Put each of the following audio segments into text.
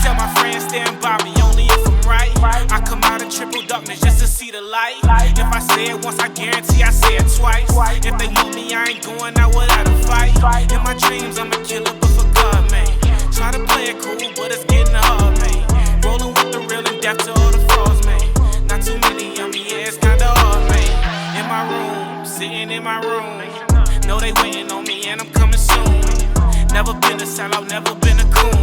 tell my friends stand by me only if I'm right. I come out of triple darkness just to see the light. If I say it once, I guarantee I say it twice. If they want me, I ain't going out without a fight. In my dreams, I'm a killer, but for God, man. Try to play it cool, but it's getting hard, man. Rolling with the real and death to all the frauds, man. Not too many of me, yeah, it's kinda hard, man. In my room, sitting in my room. Know they waiting on me and I'm coming soon. Never been a sellout, never been a coon.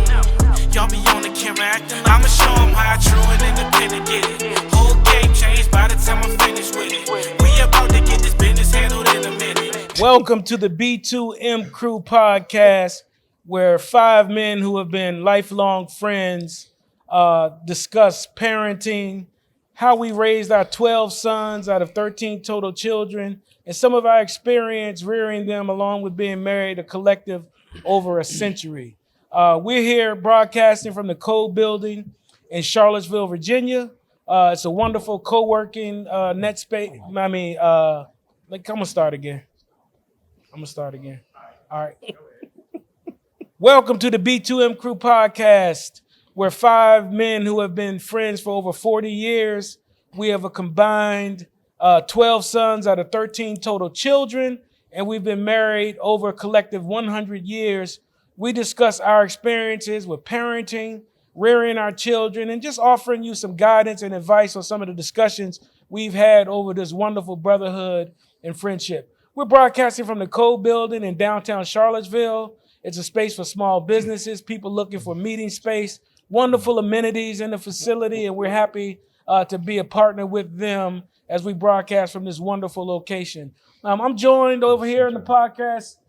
Y'all be on the camera acting like I'ma show them how I true and independent get it. Whole game changed by the time I'm finished with it. We about to get this business handled in a minute. Welcome to the B2M Crew podcast, where 5 men who have been lifelong friends discuss parenting, how we raised our 12 sons out of 13 total children, and some of our experience rearing them along with being married, a collective over a century. We're here broadcasting from the Code Building in Charlottesville, Virginia. It's a wonderful co-working net space. I'm gonna start again. All right. Welcome to the B2M Crew podcast, where 5 men who have been friends for over 40 years. We have a combined 12 sons out of 13 total children, and we've been married over a collective 100 years. We discuss our experiences with parenting, rearing our children, and just offering you some guidance and advice on some of the discussions we've had over this wonderful brotherhood and friendship. We're broadcasting from the Code Building in downtown Charlottesville. It's a space for small businesses, people looking for meeting space, wonderful amenities in the facility, and we're happy to be a partner with them as we broadcast from this wonderful location. I'm joined over here in the podcast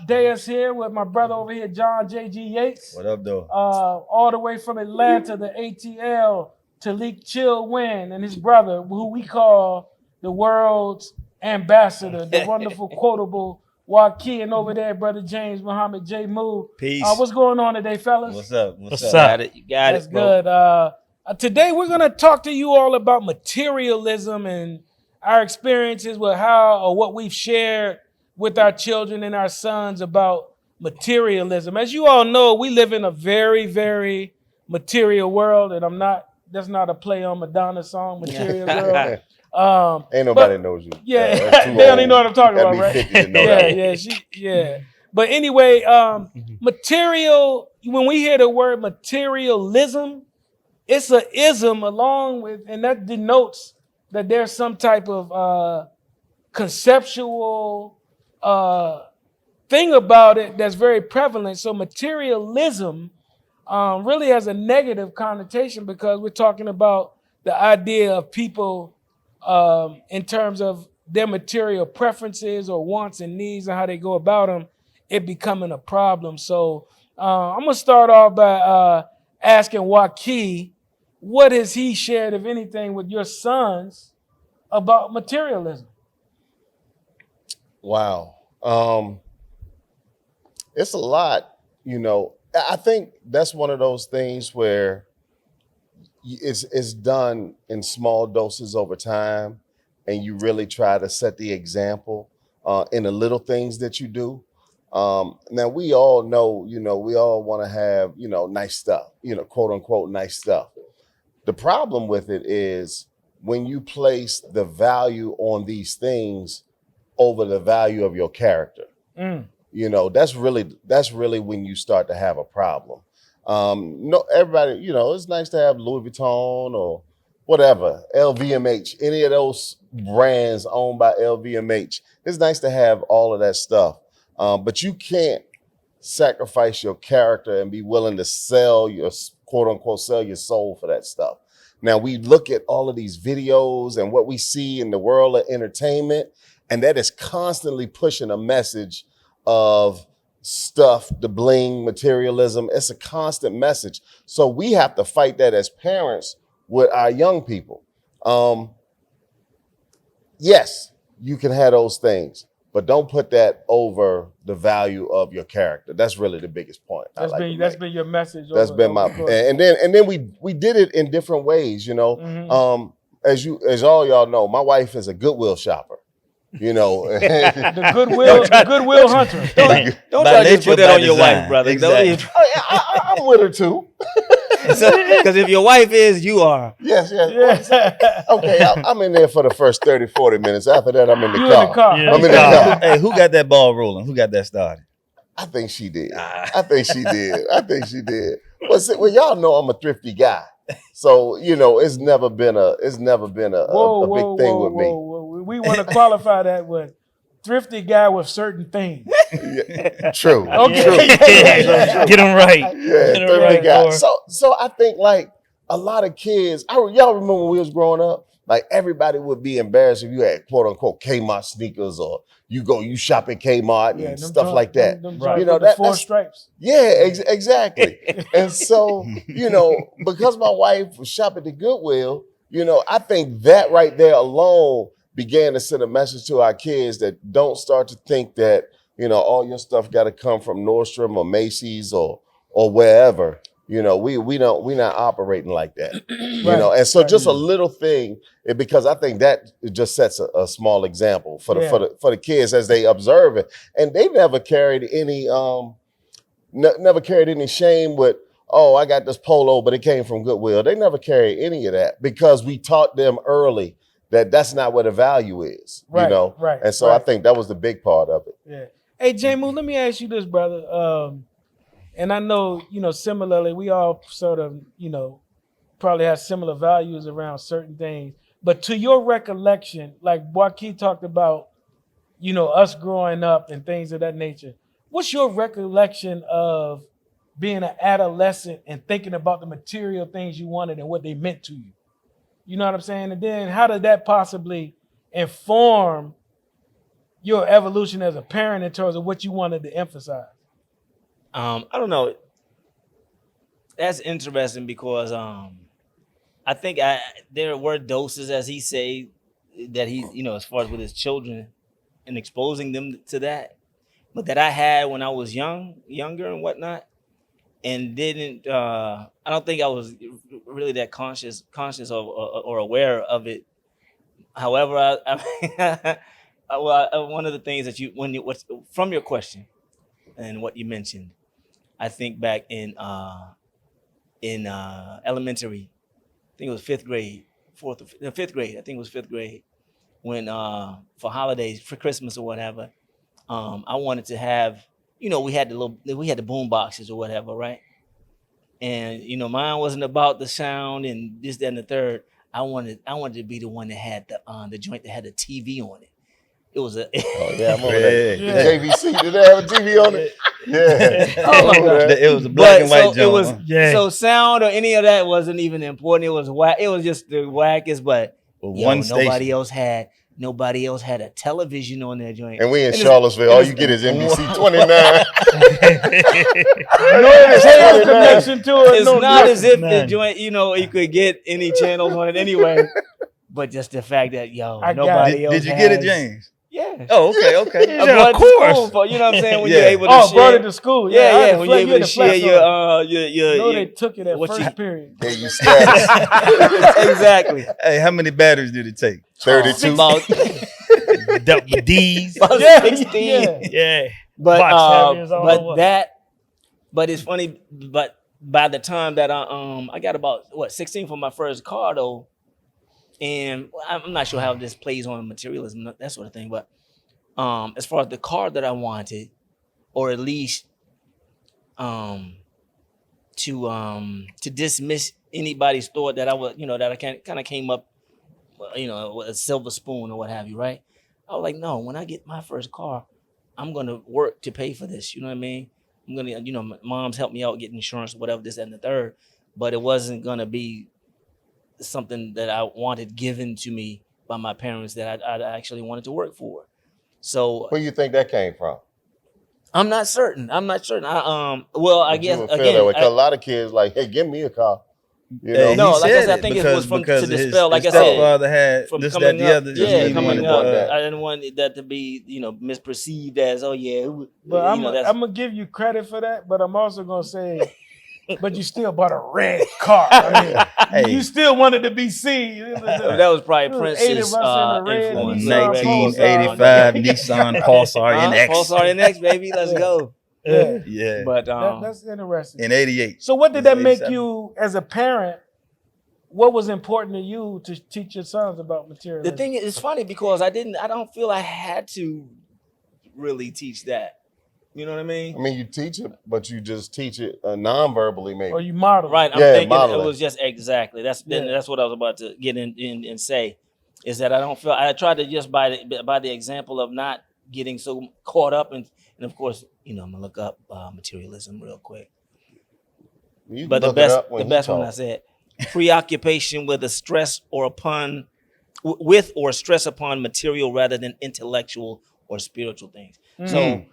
dais here with my brother over here, John J.G. Yates. What up, though? All the way from Atlanta, the ATL, Talik Chill Win, and his brother, who we call the world's ambassador, the wonderful quotable Joaquin over there, brother James Muhammad J. Moo. Peace. What's going on today, fellas? What's up? What's up? You got That's it, bro. good. Today we're going to talk to you all about materialism and our experiences with how or what we've shared with our children and our sons about materialism. As you all know, we live in a very, very material world, and that's not a play on Madonna's song, Material Girl. Ain't nobody knows you. Yeah, they don't even know what I'm talking about, right? 50 to know that. Yeah. But anyway, material, when we hear the word materialism, it's a ism along with, and that denotes that there's some type of conceptual thing about it that's very prevalent. So materialism really has a negative connotation because we're talking about the idea of people in terms of their material preferences or wants and needs and how they go about them, it becoming a problem. So I'm going to start off by asking Joaquin, what has he shared, if anything, with your sons about materialism? Wow. It's a lot, I think that's one of those things where it's done in small doses over time, and you really try to set the example in the little things that you do. Now, we all know, we all want to have, nice stuff, quote unquote, nice stuff. The problem with it is when you place the value on these things over the value of your character. That's really when you start to have a problem. No, everybody, it's nice to have Louis Vuitton or whatever, LVMH, any of those brands owned by LVMH. It's nice to have all of that stuff. But you can't sacrifice your character and be willing to sell your, quote unquote, sell your soul for that stuff. Now, we look at all of these videos and what we see in the world of entertainment, and that is constantly pushing a message of stuff, the bling, materialism. It's a constant message. So we have to fight that as parents with our young people. Yes, you can have those things, but don't put that over the value of your character. That's really the biggest point. That's been your message. That's been my, and then we did it in different ways, Mm-hmm. As all y'all know, my wife is a Goodwill shopper. The Goodwill hunter. Don't try to just put that on your wife, brother. Exactly. I'm with her too. Because if your wife is, you are. Yes. Yeah. Okay, I'm in there for the first 30, 40 minutes. After that, I'm in the You car. in the car. Yeah. I'm in the car. Hey, who got that ball rolling? Who got that started? I think she did. I think she did. Well, y'all know I'm a thrifty guy, so it's never been a big thing with me. Whoa. We want to qualify that with thrifty guy with certain things. Yeah, true. Okay. True. Get them right. Yeah, Get 'em thrifty right, guy. boy. So I think like a lot of kids. Y'all remember when we was growing up? Like everybody would be embarrassed if you had quote unquote Kmart sneakers or you shop at Kmart and them stuff joints- like that. them Right. joints with the 4 that's stripes. Yeah, exactly. And so, because my wife was shopping at Goodwill, I think that right there alone began to send a message to our kids that don't start to think that, all your stuff got to come from Nordstrom or Macy's or wherever. We not operating like that. Right. And so just a little thing, because I think that it just sets a small example for the kids as they observe it. And they never carried any shame with, oh, I got this polo, but it came from Goodwill. They never carried any of that because we taught them early that that's not what the value is, Right. And so I think that was the big part of it. Yeah. Hey, J-Moo, let me ask you this, brother. And I know, similarly, we all sort of, probably have similar values around certain things. But to your recollection, like Joaquin talked about, us growing up and things of that nature. What's your recollection of being an adolescent and thinking about the material things you wanted and what they meant to you? You know what I'm saying? And then how did that possibly inform your evolution as a parent in terms of what you wanted to emphasize? I don't know. That's interesting because I think there were doses, as he say, that he, as far as with his children and exposing them to that, but that I had when I was younger and whatnot, and didn't. I don't think I was really that conscious or aware of it. However, one of the things that from your question and what you mentioned, I think back in elementary, I think it was fifth grade, I think it was fifth grade, when for holidays, for Christmas or whatever, I wanted to have, we had the boom boxes or whatever, right? And mine wasn't about the sound and this, that, and the third. I wanted to be the one that had the joint that had the TV on it. It was a Oh yeah, I'm over that. Yeah. The JVC, did they have a TV on it? Yeah. Oh my God. It was a black and white so it joint. was Yeah. so sound or any of that wasn't even important. It was whack. It was just the wackest. But One nobody station. else had a television on their joint. And we in And Charlottesville, all you get is NBC 29. No cable connection to it. It's no not nothing. as if the None. joint, you could get any channels on it anyway. But just the fact that I got nobody it. else Did you get it, has- James? Yeah. Oh, okay. I brought it to school for, you know what I'm saying? When you're Yeah. able to Oh, share. brought it to school. Yeah, I had yeah. to When flex- you're you able had to share flex on it. No, they took it at what first period. Yeah, you status. Exactly. Hey, how many batteries did it take? 32. About Double D's. about Yeah, 16. yeah. Yeah. But Box heavies, I don't know what. but it's funny. But by the time that I got about 16 for my first car though, and I'm not sure how this plays on materialism, that sort of thing. But as far as the car that I wanted, or at least to dismiss anybody's thought that I was, that I kind of came up, with a silver spoon or what have you, right? I was like, no, when I get my first car, I'm gonna work to pay for this. You know what I mean? I'm gonna, my mom's helped me out get insurance, whatever, this, that, and the third. But it wasn't gonna be something that I wanted given to me by my parents that I actually wanted to work for. So Where you think that came from? I'm not certain. I guess You would feel that way, 'cause a lot of kids like, hey, give me a car. You know? He No, like I said said, I think it was because to his dispel, like I said, stepfather had from this, that, coming the up, other. yeah, He coming wanted up, that. I didn't want that to be, misperceived as, oh yeah, But I'm that's gonna give you credit for that, but I'm also gonna say, but you still bought a red car. I mean, Hey. you still wanted to be seen. that was probably It was Prince's 80 bucks in the red influence. Nissan 1985 Nissan Pulsar NX. Pulsar NX, baby, let's Yeah. go. Yeah. But That's interesting. In 88. So what did that make 87. you as a parent? What was important to you to teach your sons about materialism? the thing is, it's funny because I don't feel I had to really teach that. You know what I mean? I mean, you teach it, but you just teach it non-verbally, maybe. Or you model. Right. I'm Yeah, thinking modeling. it was just exactly. That's what I was about to get in and say, is that I don't feel I tried to just by the example of not getting so caught up and of course, I'm gonna look up materialism real quick. You can But the look it up when the he best one I talks. said, preoccupation with a stress or upon with or stress upon material rather than intellectual or spiritual things. So,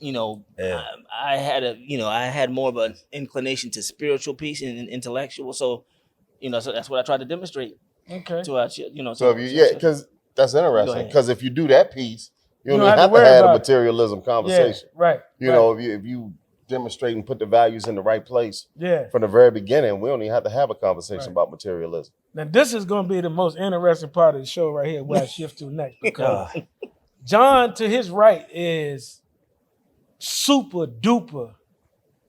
I had more of an inclination to spiritual piece and intellectual. So, so that's what I tried to demonstrate Okay. to our, So because that's interesting. ahead. Because if you do that piece, you don't don't even have to have to worry have a about it. materialism conversation. Yeah, right. You know, if you demonstrate and put the values in the right place from the very beginning, we don't even have to have a conversation about materialism. Now this is going to be the most interesting part of the show right here, where I shift to next, because John to his right is super duper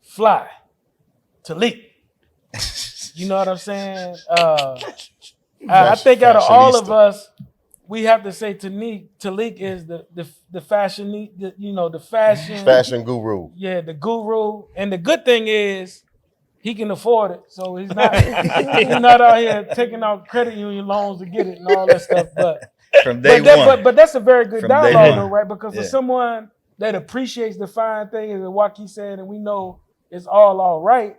fly Talik. You know what I'm saying? I think out of all of us, we have to say Talik is the fashion, the Fashion guru. Yeah, the guru. And the good thing is he can afford it. So he's not he's not out here taking out credit union loans to get it and all that stuff. But From day one. But that's a very good From day dialogue one. though, right? Because for someone that appreciates the fine things and what he said, and we know it's all right,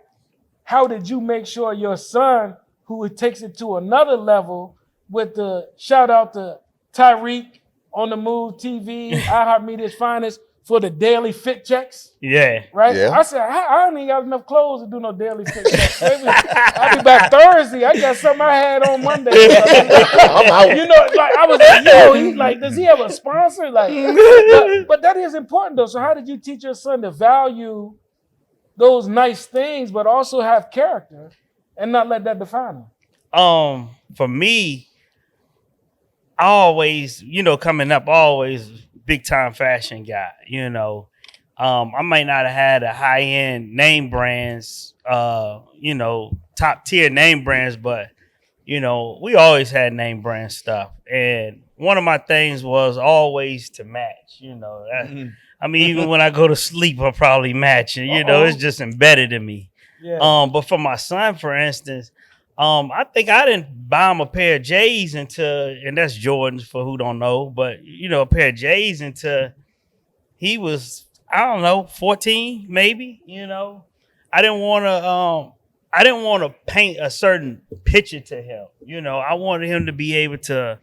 how did you make sure your son, who takes it to another level with the shout out to Tyreek on the Move TV, iHeartMedia's finest, for the daily fit checks? Yeah. Right? Yeah. I said, I don't even got enough clothes to do no daily fit checks. Maybe I'll be back Thursday. I got something I had on Monday. I'm out. Like I was like, he's like, does he have a sponsor? Like, but that is important though. So how did you teach your son to value those nice things, but also have character and not let that define him? For me, I always, coming up, always big time fashion guy. I might not have had a high end name brands, top tier name brands, but we always had name brand stuff. And one of my things was always to match. I mean, even when I go to sleep, I'll probably match, and it's just embedded in me. Yeah. But for my son, for instance, I think I didn't buy him a pair of J's and that's Jordans for who don't know, but a pair of J's until he was, 14 maybe. I didn't want to paint a certain picture to him. I wanted him to be able to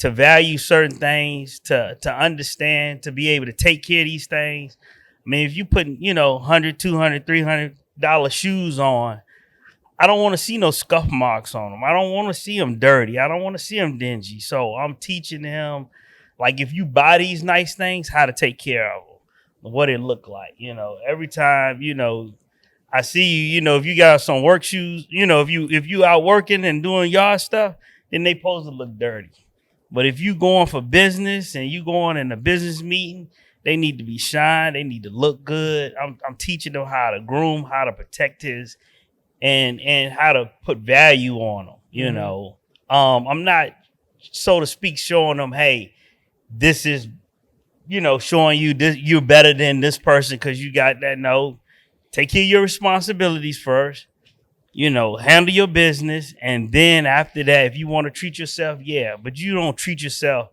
value certain things, to understand, to be able to take care of these things. I mean, if you put $100, $200, $300 shoes on, I don't want to see no scuff marks on them. I don't want to see them dirty. I don't want to see them dingy. So I'm teaching him, like, if you buy these nice things, how to take care of them, what it look like. Every time, I see you, if you got some work shoes, if you out working and doing yard stuff, then they supposed to look dirty. But if you going for business and you going in a business meeting, they need to be shined. They need to look good. I'm teaching them how to groom, how to protect his, and how to put value on them. I'm not, so to speak, showing them, hey, this is, showing you this, you're better than this person because you got that. No, take care of your responsibilities first. Handle your business, and then after that, if you want to treat yourself, but you don't treat yourself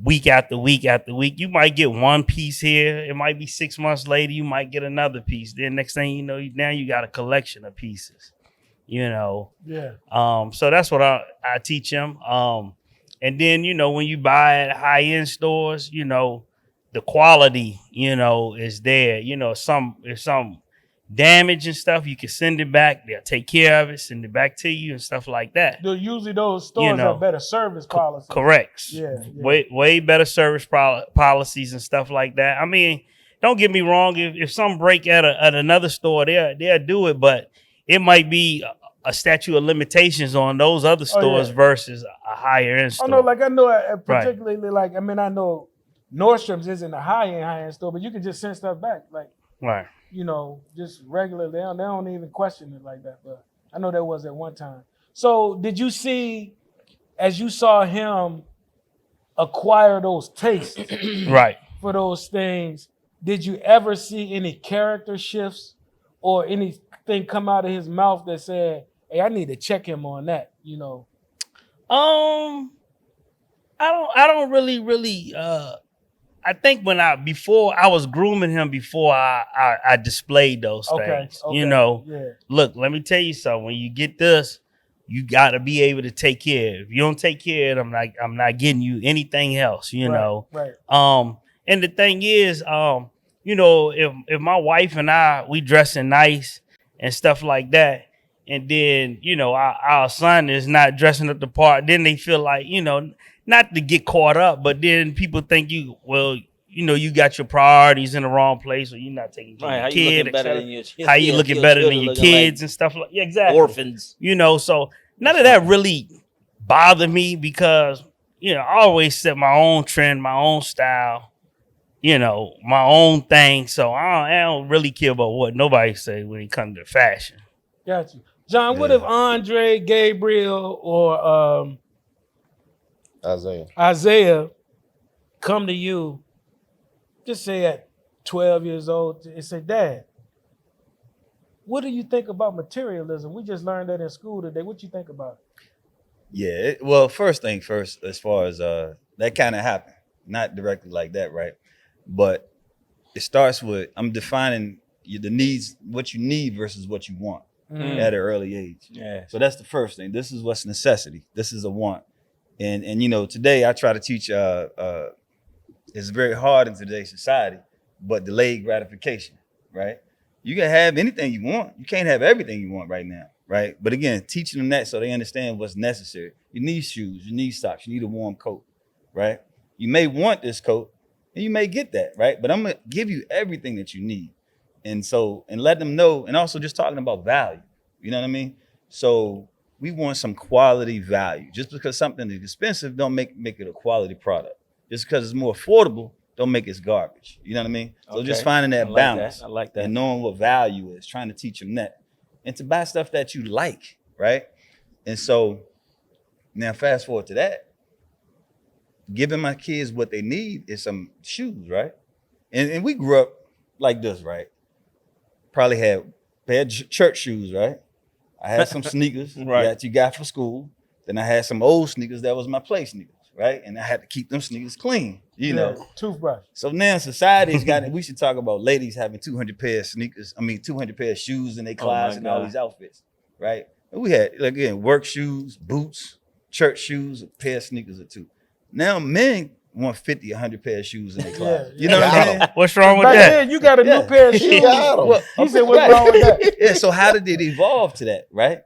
week after week after week. You might get one piece here. It might be 6 months later. You might get another piece. Then next thing you know, now you got a collection of pieces, Yeah. So that's what I teach them. And then, when you buy at high-end stores, the quality, is there. If some damage and stuff, you can send it back. They'll take care of it, send it back to you and stuff like that. Usually those stores have better service policies. Correct. Yeah. Way better service policies and stuff like that. I mean, don't get me wrong. If some break at another store, they'll do it, but it might be a statute of limitations on those other stores versus a higher end store. I know particularly I know Nordstrom's isn't a high-end store, but you can just send stuff back, like, Right. you know, just regular. They don't even question it like that. But I know there was at one time. So did you see, as you saw him acquire those tastes Right. for those things, did you ever see any character shifts or anything come out of his mouth that said, hey, I need to check him on that, you know? I don't really I think before I was grooming him before I displayed those things. Okay. You know, Yeah. look, let me tell you something. When you get this, you gotta be able to take care of it. If you don't take care of it, I'm not getting you anything else, you know. Right. And the thing is, you know, if my wife and we dressing nice and stuff like that, and then, you know, our son is not dressing up the part, then they feel like, you know, not to get caught up, but then people think you got your priorities in the wrong place, or you're not taking care of your kid. How you looking better than your kids and stuff like exactly. Orphans. You know, so none of that really bothered me because, you know, I always set my own trend, my own style, you know, my own thing. So I don't really care about what nobody say when it comes to fashion. Got you. John, what if Andre, Gabriel, or Isaiah come to you, just say at 12 years old, and say, Dad, what do you think about materialism? We just learned that in school today. What you think about it? Yeah, well, first thing first, as far as that kind of happened, not directly like that, right? But it starts with I'm defining the needs, what you need versus what you want at an early age. Yeah. So that's the first thing. This is what's necessity. This is a want. And you know, today I try to teach it's very hard in today's society, but delayed gratification, right? You can have anything you want. You can't have everything you want right now, right? But again, teaching them that so they understand what's necessary. You need shoes, you need socks, you need a warm coat, right? You may want this coat and you may get that, right? But I'm gonna give you everything that you need. And let them know, and also just talking about value, you know what I mean? So we want some quality value. Just because something is expensive, don't make it a quality product. Just because it's more affordable, don't make it garbage. You know what I mean? So just finding that balance. I like that. And knowing what value is, trying to teach them that. And to buy stuff that you like, right? And so now fast forward to that. Giving my kids what they need is some shoes, right? And we grew up like this, right? Probably had a pair of church shoes, right? I had some sneakers that you got for school. Then I had some old sneakers that was my play sneakers, right? And I had to keep them sneakers clean, you know. Toothbrush. So now society's got it. We should talk about ladies having 200 pair of sneakers. 200 pair of shoes in their closet and all these outfits, right? And we had, again, work shoes, boots, church shoes, a pair of sneakers or two. Now men want 50, 100 pair of shoes in their closet. You know what I'm saying? What's wrong with Back that? then, you got a new pair of shoes. Well, He said, what's wrong with that? Yeah, so how did it evolve to that, right?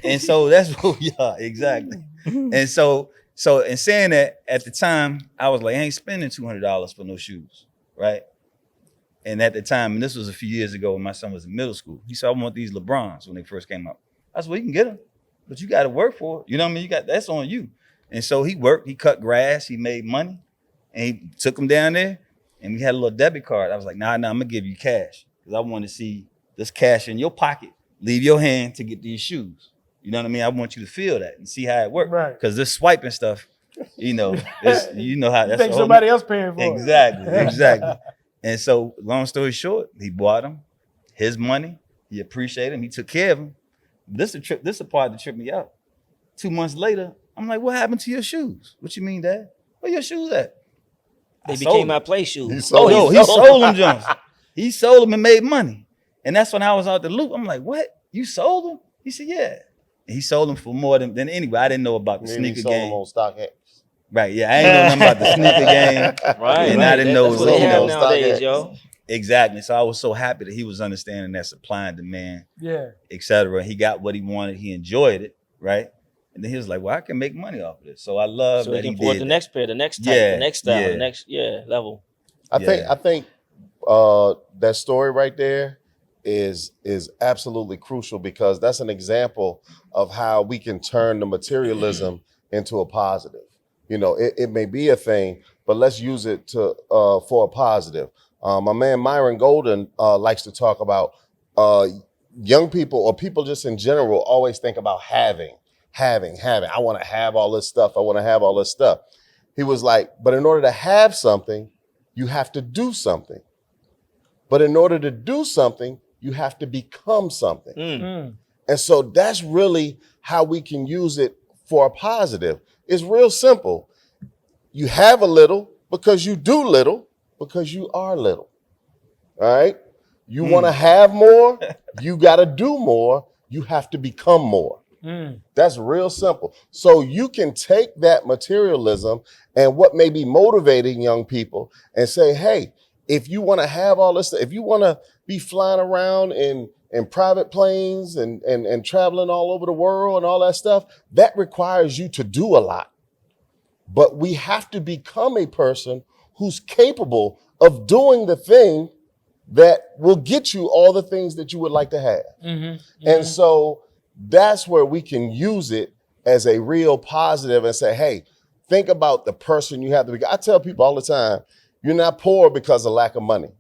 And so that's what we are, exactly. And so in saying that, at the time, I was like, I ain't spending $200 for no shoes, right? And at the time, and this was a few years ago when my son was in middle school, he said, I want these LeBrons when they first came out. I said, well, you can get them, but you got to work for it. You know what I mean? That's on you. And so he worked, he cut grass, he made money, and he took them down there, and we had a little debit card. I was like, nah, I'm gonna give you cash, because I want to see this cash in your pocket, leave your hand to get these shoes. You know what I mean? I want you to feel that and see how it works. Right. Because this swiping stuff, you know, you know how You that's think somebody else paying for it. Exactly. And so, long story short, he bought them, his money, he appreciated him, he took care of him. This is the part that tripped me out. 2 months later, I'm like, what happened to your shoes? What you mean, Dad? Where your shoes at? They became my play shoes. He sold them, Jones. He sold them and made money. And that's when I was out the loop. I'm like, what? You sold them? He said, yeah. And he sold them for more than anyway. I didn't know about the sneaker he sold game. them on StockX. Right, yeah. I ain't know nothing about the sneaker game. Right. And I didn't know it That's was, what they you have know, nowadays, yo. Exactly. So I was so happy that he was understanding that supply and demand, etc. He got what he wanted. He enjoyed it, right? And then he was like, well, I can make money off of this. So I love that he can afford did the that. next pair, the next type, the next style, the next level. I think that story right there is absolutely crucial, because that's an example of how we can turn the materialism into a positive. You know, it may be a thing, but let's use it to for a positive. My man Myron Golden likes to talk about young people or people just in general always think about having. I want to have all this stuff. I want to have all this stuff. He was like, but in order to have something, you have to do something. But in order to do something, you have to become something. And so that's really how we can use it for a positive. It's real simple. You have a little because you do little because you are little. All right? You want to have more, you got to do more, you have to become more. That's real simple. So you can take that materialism and what may be motivating young people and say, hey, if you want to have all this, if you want to be flying around in private planes and traveling all over the world and all that stuff, that requires you to do a lot. But we have to become a person who's capable of doing the thing that will get you all the things that you would like to have. And so that's where we can use it as a real positive and say, hey, think about the person you have to be. I tell people all the time, you're not poor because of lack of money.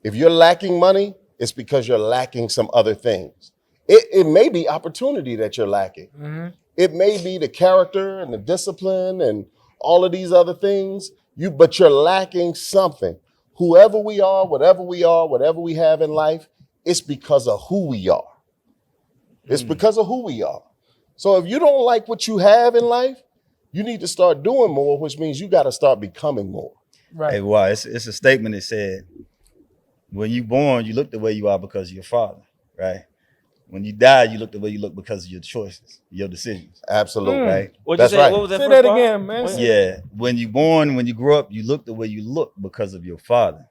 If you're lacking money, it's because you're lacking some other things. It may be opportunity that you're lacking. It may be the character and the discipline and all of these other things, but you're lacking something. Whoever we are, whatever we have in life, it's because of who we are. It's because of who we are. So if you don't like what you have in life, you need to start doing more, which means you got to start becoming more. Right. Hey, wow, it's a statement that said, when you born, you look the way you are because of your father, right? When you die, you look the way you look because of your choices, your decisions. Absolutely. Right? What'd you That's say? right. What was that Say first that part? again, man. What? Yeah. When you born, when you grow up, you look the way you look because of your father.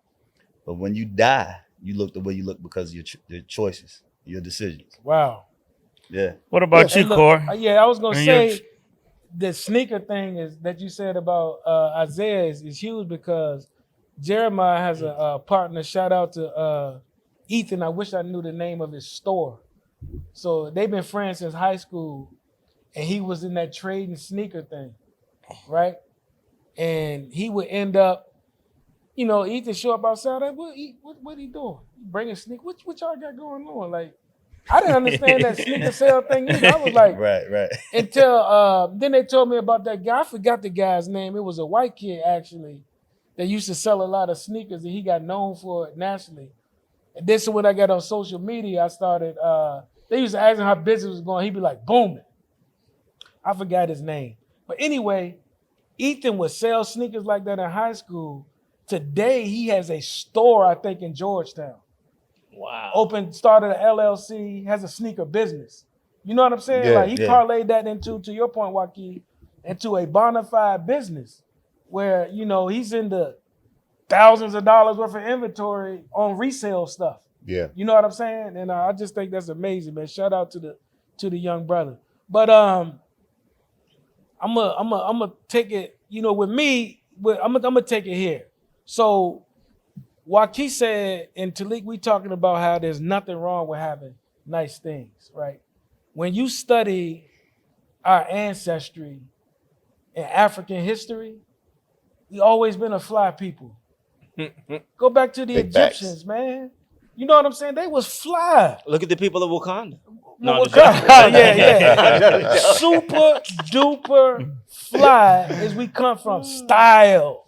But when you die, you look the way you look because of your choices, your decisions. Wow. Yeah. What about Hey, you, look, Corey? yeah, I was gonna And your- say the sneaker thing is that you said about Isaiah is huge because Jeremiah has a partner. Shout out to Ethan. I wish I knew the name of his store. So they've been friends since high school, and he was in that trading sneaker thing, right? And he would end up, Ethan show up outside. Like, what he doing? Bringing sneakers? What y'all got going on? Like, I didn't understand that sneaker sale thing either. I was like, right. until then they told me about that guy. I forgot the guy's name. It was a white kid actually that used to sell a lot of sneakers, and he got known for it nationally. And this is when I got on social media. I started. They used to ask him how business was going. He'd be like, booming. I forgot his name, but anyway, Ethan would sell sneakers like that in high school. Today he has a store, I think, in Georgetown. Wow. Started an LLC, has a sneaker business. You know what I'm saying? Yeah, Like he yeah. parlayed that into, to your point, Joaquin, into a bona fide business where, he's into thousands of dollars worth of inventory on resale stuff. Yeah. You know what I'm saying? And I just think that's amazing, man. Shout out to the young brother. But I'm gonna take it, with me, I'm gonna take it here. So Joaquin said, and Talik, we talking about how there's nothing wrong with having nice things, right? When you study our ancestry and African history, we always been a fly people. Go back to the Big Egyptians, facts. man. You know what I'm saying? They was fly. Look at the people of Wakanda. No, I'm just joking. yeah. Super duper fly is we come from. Style,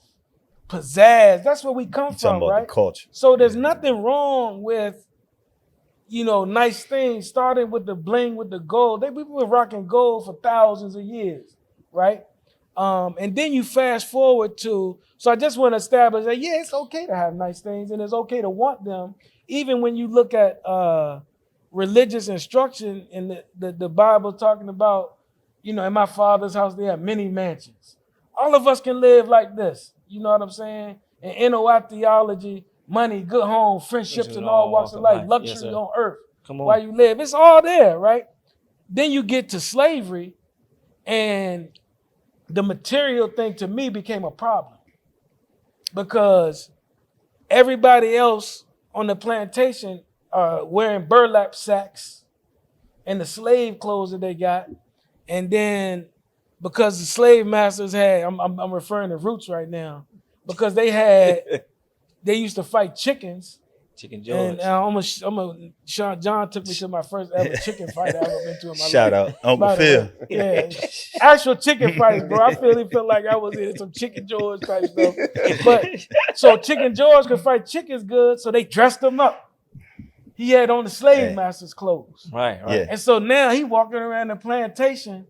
pizzazz. That's where we come Talking from, about right? the culture. So there's nothing wrong with, nice things, starting with the bling, with the gold. We were rocking gold for thousands of years, right? And then you fast forward to, so I just want to establish that, yeah, it's okay to have nice things and it's okay to want them. Even when you look at religious instruction in the Bible talking about, in my father's house, they have many mansions. All of us can live like this. You know what I'm saying? And NOI theology, money, good home, friendships, and all walks of life, luxury Yes, sir. on earth. Come on. While you live, it's all there, right? Then you get to slavery, and the material thing to me became a problem because everybody else on the plantation are wearing burlap sacks and the slave clothes that they got, and then because the slave masters had, I'm referring to Roots right now, because they used to fight chickens. Chicken George. And John took me to my first ever chicken fight I ever been to in my life. Shout out, Uncle By the Phil. way, yeah, actual chicken fights, bro. I really felt like I was in some Chicken George type stuff. But so Chicken George could fight chickens good, so they dressed him up. He had on the slave master's clothes. Right. Yeah. And so now he walking around the plantation.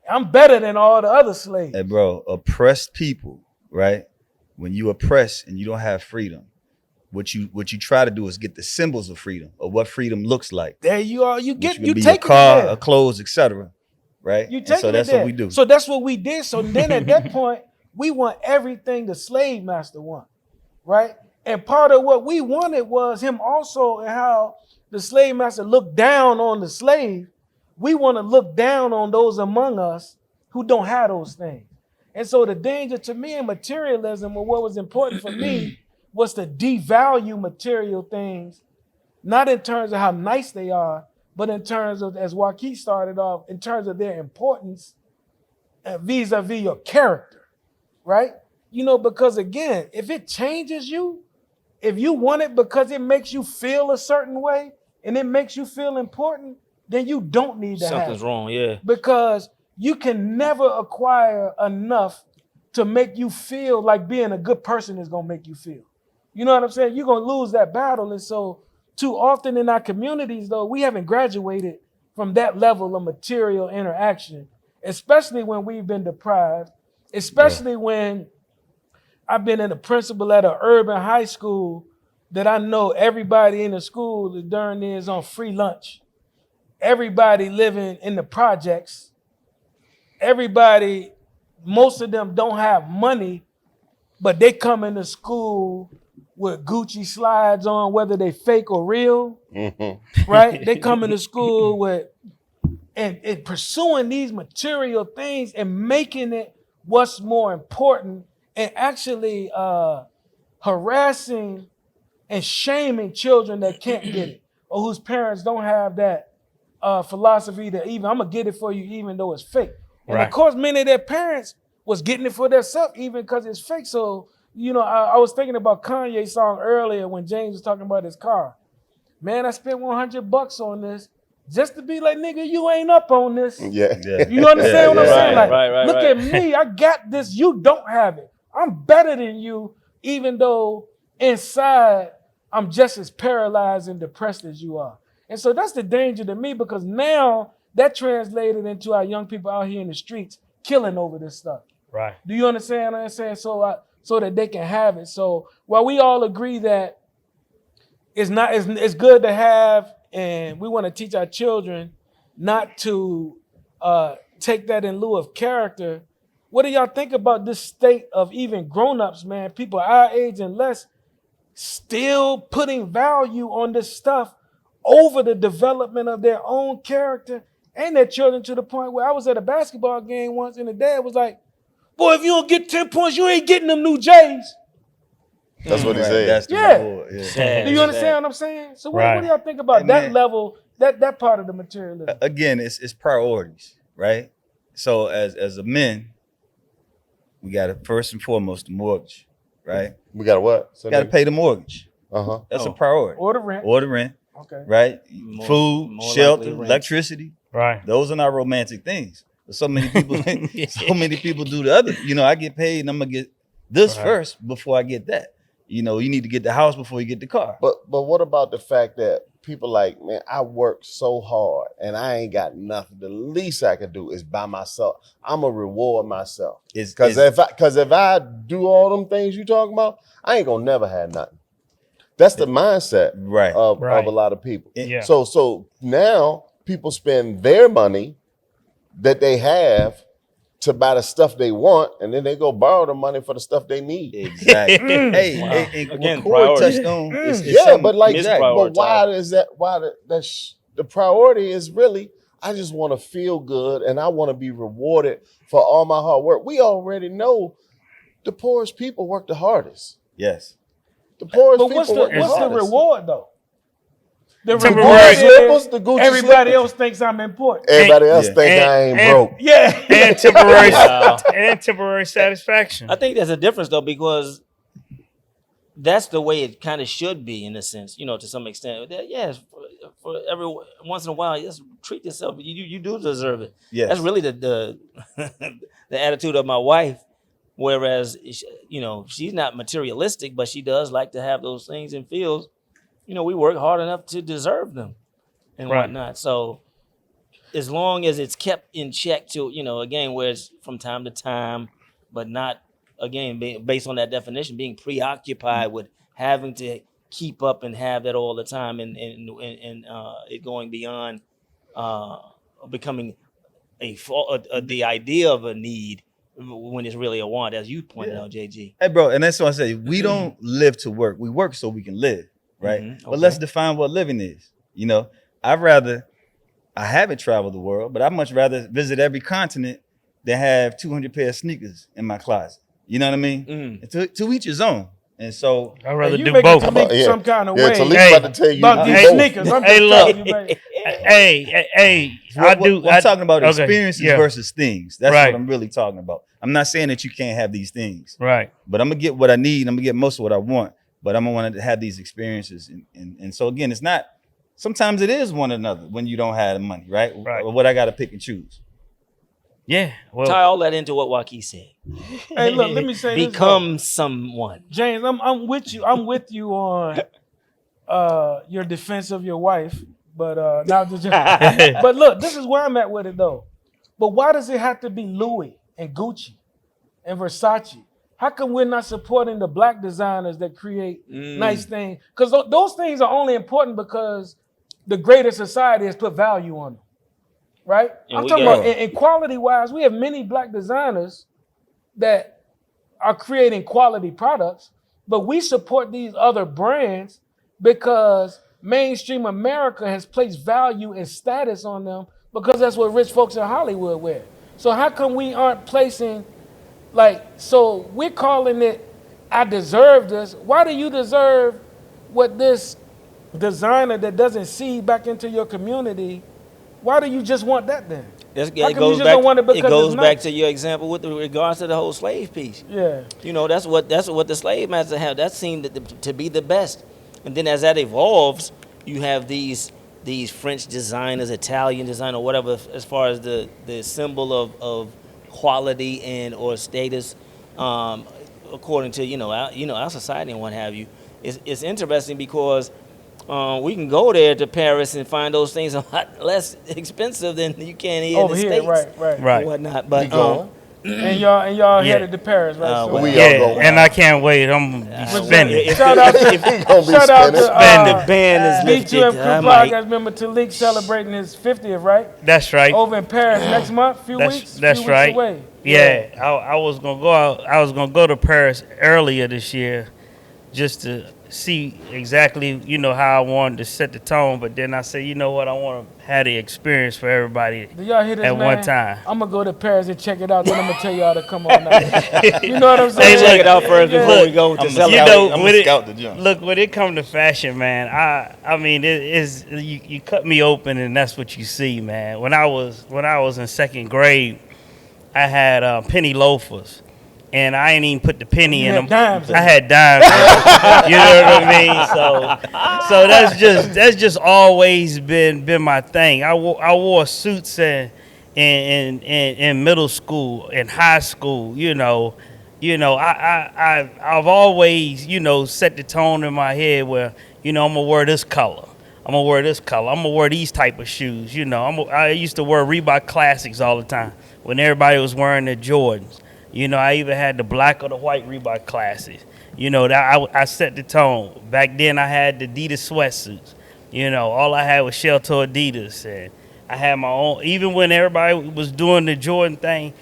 I'm better than all the other slaves. Hey, bro, oppressed people, right? When you oppress and you don't have freedom, what you try to do is get the symbols of freedom, or what freedom looks like. There you are. You Which take a car, it there. a clothes, etc. Right? You And take so it that's there. what we do. So that's what we did. So then at that point, we want everything the slave master want, right? And part of what we wanted was him also, and how the slave master looked down on the slave. We want to look down on those among us who don't have those things. And so the danger to me in materialism, or what was important for me, was to devalue material things, not in terms of how nice they are, but in terms of, as Joaquin started off, in terms of their importance vis-a-vis your character, right? You know, because again, if it changes you, if you want it because it makes you feel a certain way and it makes you feel important, then you don't need to have it. Something's wrong, yeah. Because you can never acquire enough to make you feel like being a good person is going to make you feel. You know what I'm saying? You're going to lose that battle. And so too often in our communities, though, we haven't graduated from that level of material interaction, especially when we've been deprived, especially when I've been in a principal at an urban high school that I know everybody in the school during there is on free lunch. Everybody living in the projects. Everybody, most of them don't have money, but they come into school with Gucci slides on, whether they fake or real, right? They come into school with and pursuing these material things and making it what's more important, and actually harassing and shaming children that can't get it, or whose parents don't have that philosophy that even I'm gonna get it for you even though it's fake. And of course, many of their parents was getting it for themselves even because it's fake. So, you know, I was thinking about Kanye's song earlier when James was talking about his car. Man, I spent $100 on this just to be like, nigga, you ain't up on this. Yeah. You understand what I'm saying? Like, right, look at me, I got this, you don't have it. I'm better than you, even though inside I'm just as paralyzed and depressed as you are. And so that's the danger to me, because now that translated into our young people out here in the streets killing over this stuff. Right. Do you understand what I'm saying? So that they can have it. So while we all agree that it's good to have, and we want to teach our children not to take that in lieu of character, what do y'all think about this state of even grown-ups, man, people our age and less, still putting value on this stuff over the development of their own character and their children, to the point where I was at a basketball game once and the dad was like, boy, if you don't get 10 points, you ain't getting them new J's. That's what he said. That's the Yeah. reward, yeah. Sad. Do you understand what I'm saying? So what Right. do y'all think about Hey, that man. level, that part of the materialism? Again, it's priorities, right? So as a men, we got to first and foremost the mortgage, right? We got what? Got to pay the mortgage. Uh-huh. That's a priority. Or the rent. Or the rent, Okay. right? More- Food, more shelter, likely rent. electricity. Right. Those are not romantic things. But so many people, so many people do the other. You know, I get paid and I'm gonna get this Right. first before I get that. You know, you need to get the house before you get the car. But what about the fact that people like, man, I work so hard and I ain't got nothing. The least I can do is buy myself. I'm gonna reward myself. Because if I do all them things you talking about, I ain't gonna never have nothing. That's the mindset right. of Right. a lot of people. Yeah. So now people spend their money that they have to buy the stuff they want, and then they go borrow the money for the stuff they need. Exactly. Hey, Wow. and Again, what Corey priority. touched on is Yeah, something but like, misprioritized. but why is that? Why the priority is really, I just want to feel good and I want to be rewarded for all my hard work. We already know the poorest people work the hardest. yes. The poorest But people what's work the the hardest. reward though? The Temporary reward is slippers, the Gucci everybody slippers. else thinks I'm important. Everybody else Yeah. think I ain't And- broke. Yeah. and temporary Wow. and temporary satisfaction. I think there's a difference though, because that's the way it kind of should be in a sense, to some extent. Yes, for every once in a while, just treat yourself. You do deserve it. Yes. That's really the the attitude of my wife. Whereas, she's not materialistic, but she does like to have those things and feels, we work hard enough to deserve them and Right. whatnot. So as long as it's kept in check to, again, where it's from time to time, but not, again, based on that definition, being preoccupied with having to keep up and have that all the time and it going beyond becoming the idea of a need when it's really a want, as you pointed out, JG. Hey, bro, and that's what I say. We don't live to work. We work so we can live, right? Mhm, But let's okay. define what living is. I haven't traveled the world, but I'd much rather visit every continent than have 200 pair of sneakers in my closet. You know what I mean? Mm. To each his own. And so, I'd rather You do making both. Talik some kind of Yeah, way. Talik's Hey, about to tell you. About these both. sneakers. I'm Hey, just look. telling you, man. Hey, I'm talking about okay, experiences yeah. versus things. That's Right. what I'm really talking about. I'm not saying that you can't have these things, Right. but I'm gonna get what I need. I'm gonna get most of what I want, but I'm gonna want to have these experiences. And so again, it's not. Sometimes it is one another when you don't have the money, right? Right. Or what I got to pick and choose. Yeah. Well, Tie all that into what Joaquin said. Hey, look, let me say this. Become someone. James, I'm with you. I'm with you on your defense of your wife, but not just. But look, this is where I'm at with it though. But why does it have to be Louis and Gucci and Versace? How come we're not supporting the black designers that create nice things? Because those things are only important because the greater society has put value on them, right? And I'm we talking got- about in quality-wise, we have many black designers that are creating quality products, but we support these other brands because mainstream America has placed value and status on them because that's what rich folks in Hollywood wear. So how come we aren't placing, so we're calling it, I deserve this. Why do you deserve what this designer that doesn't see back into your community, why do you just want that then? It How come you goes just back. don't want it because It goes it's back nice? to your example with regards to the whole slave piece. Yeah. That's what the slave master had. That seemed to be the best. And then as that evolves, you have these French designers, Italian designer, whatever, as far as the symbol of quality and or status, according to our society and what have you. It's interesting because we can go there to Paris and find those things a lot less expensive than you can here in Over the here, States. right. Right. And whatnot. But We going? And y'all Yeah. headed to Paris, right? Uh, So- well, We all Yeah, go. and I can't wait. I'm gonna be spending. Shout out to He gonna be shout out spinning. to the band is B2M lifted. Crew I might- podcast member Talik celebrating his 50th, right? That's right. Over in Paris next month, few That's weeks. that's few weeks right. Away. Yeah, I was gonna go out. I was gonna go to Paris earlier this year, just to see exactly how I wanted to set the tone. But then I said, you know what, I want to have the experience for everybody. Do y'all hear this, At man? one time. I'm gonna go to Paris and check it out. Then I'm gonna tell y'all to come on out. You know what I'm saying? Check it out first Yeah. before we go to I'm celebrate. know, I'm with gonna it- scout the jump. Look, when it comes to fashion, man, I mean, it is you cut me open and that's what you see, man. When I was in second grade, I had penny loafers. And I ain't even put the penny You in had them. dimes in I them. had dimes. In them. You know what I mean? So that's just always been my thing. I wore suits in middle school, in high school. I've always set the tone in my head where I'm gonna wear this color. I'm gonna wear this color. I'm gonna wear these type of shoes. I used to wear Reebok Classics all the time when everybody was wearing the Jordans. I even had the black or the white Reebok Classics. That I set the tone. Back then, I had the Adidas sweatsuits. All I had was Shelter Adidas, and I had my own. Even when everybody was doing the Jordan thing,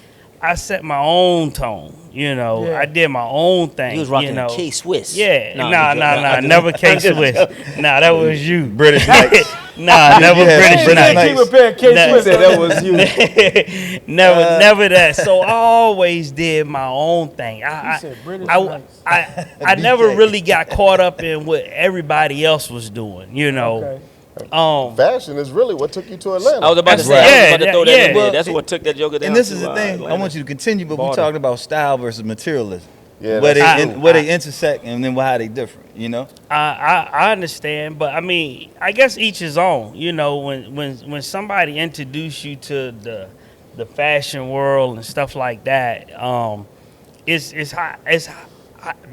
I set my own tone. Yeah. I did my own thing. He was rocking a K-Swiss. Yeah, No, nah, never K-Swiss. Nah, that was you. British Knights. Nah, never You had British British Can't Knights. keep a pair of K-Swiss. Nah. That was you. never that. So I always did my own thing. He said British I, Knights. I never really got caught up in what everybody else was doing. Okay. Fashion is really what took you to Atlanta. I was about to say, Right. I was about to Yeah, throw that yeah. in there. Well, That's what took that joker down. And this to, is the thing. I Atlanta. want you to continue, but we Barter. talked about style versus materialism. Yeah, where that's they where they intersect and then how they different. You know. I understand, but I mean, I guess each his own. You know, when somebody introduce you to the fashion world and stuff like that, it's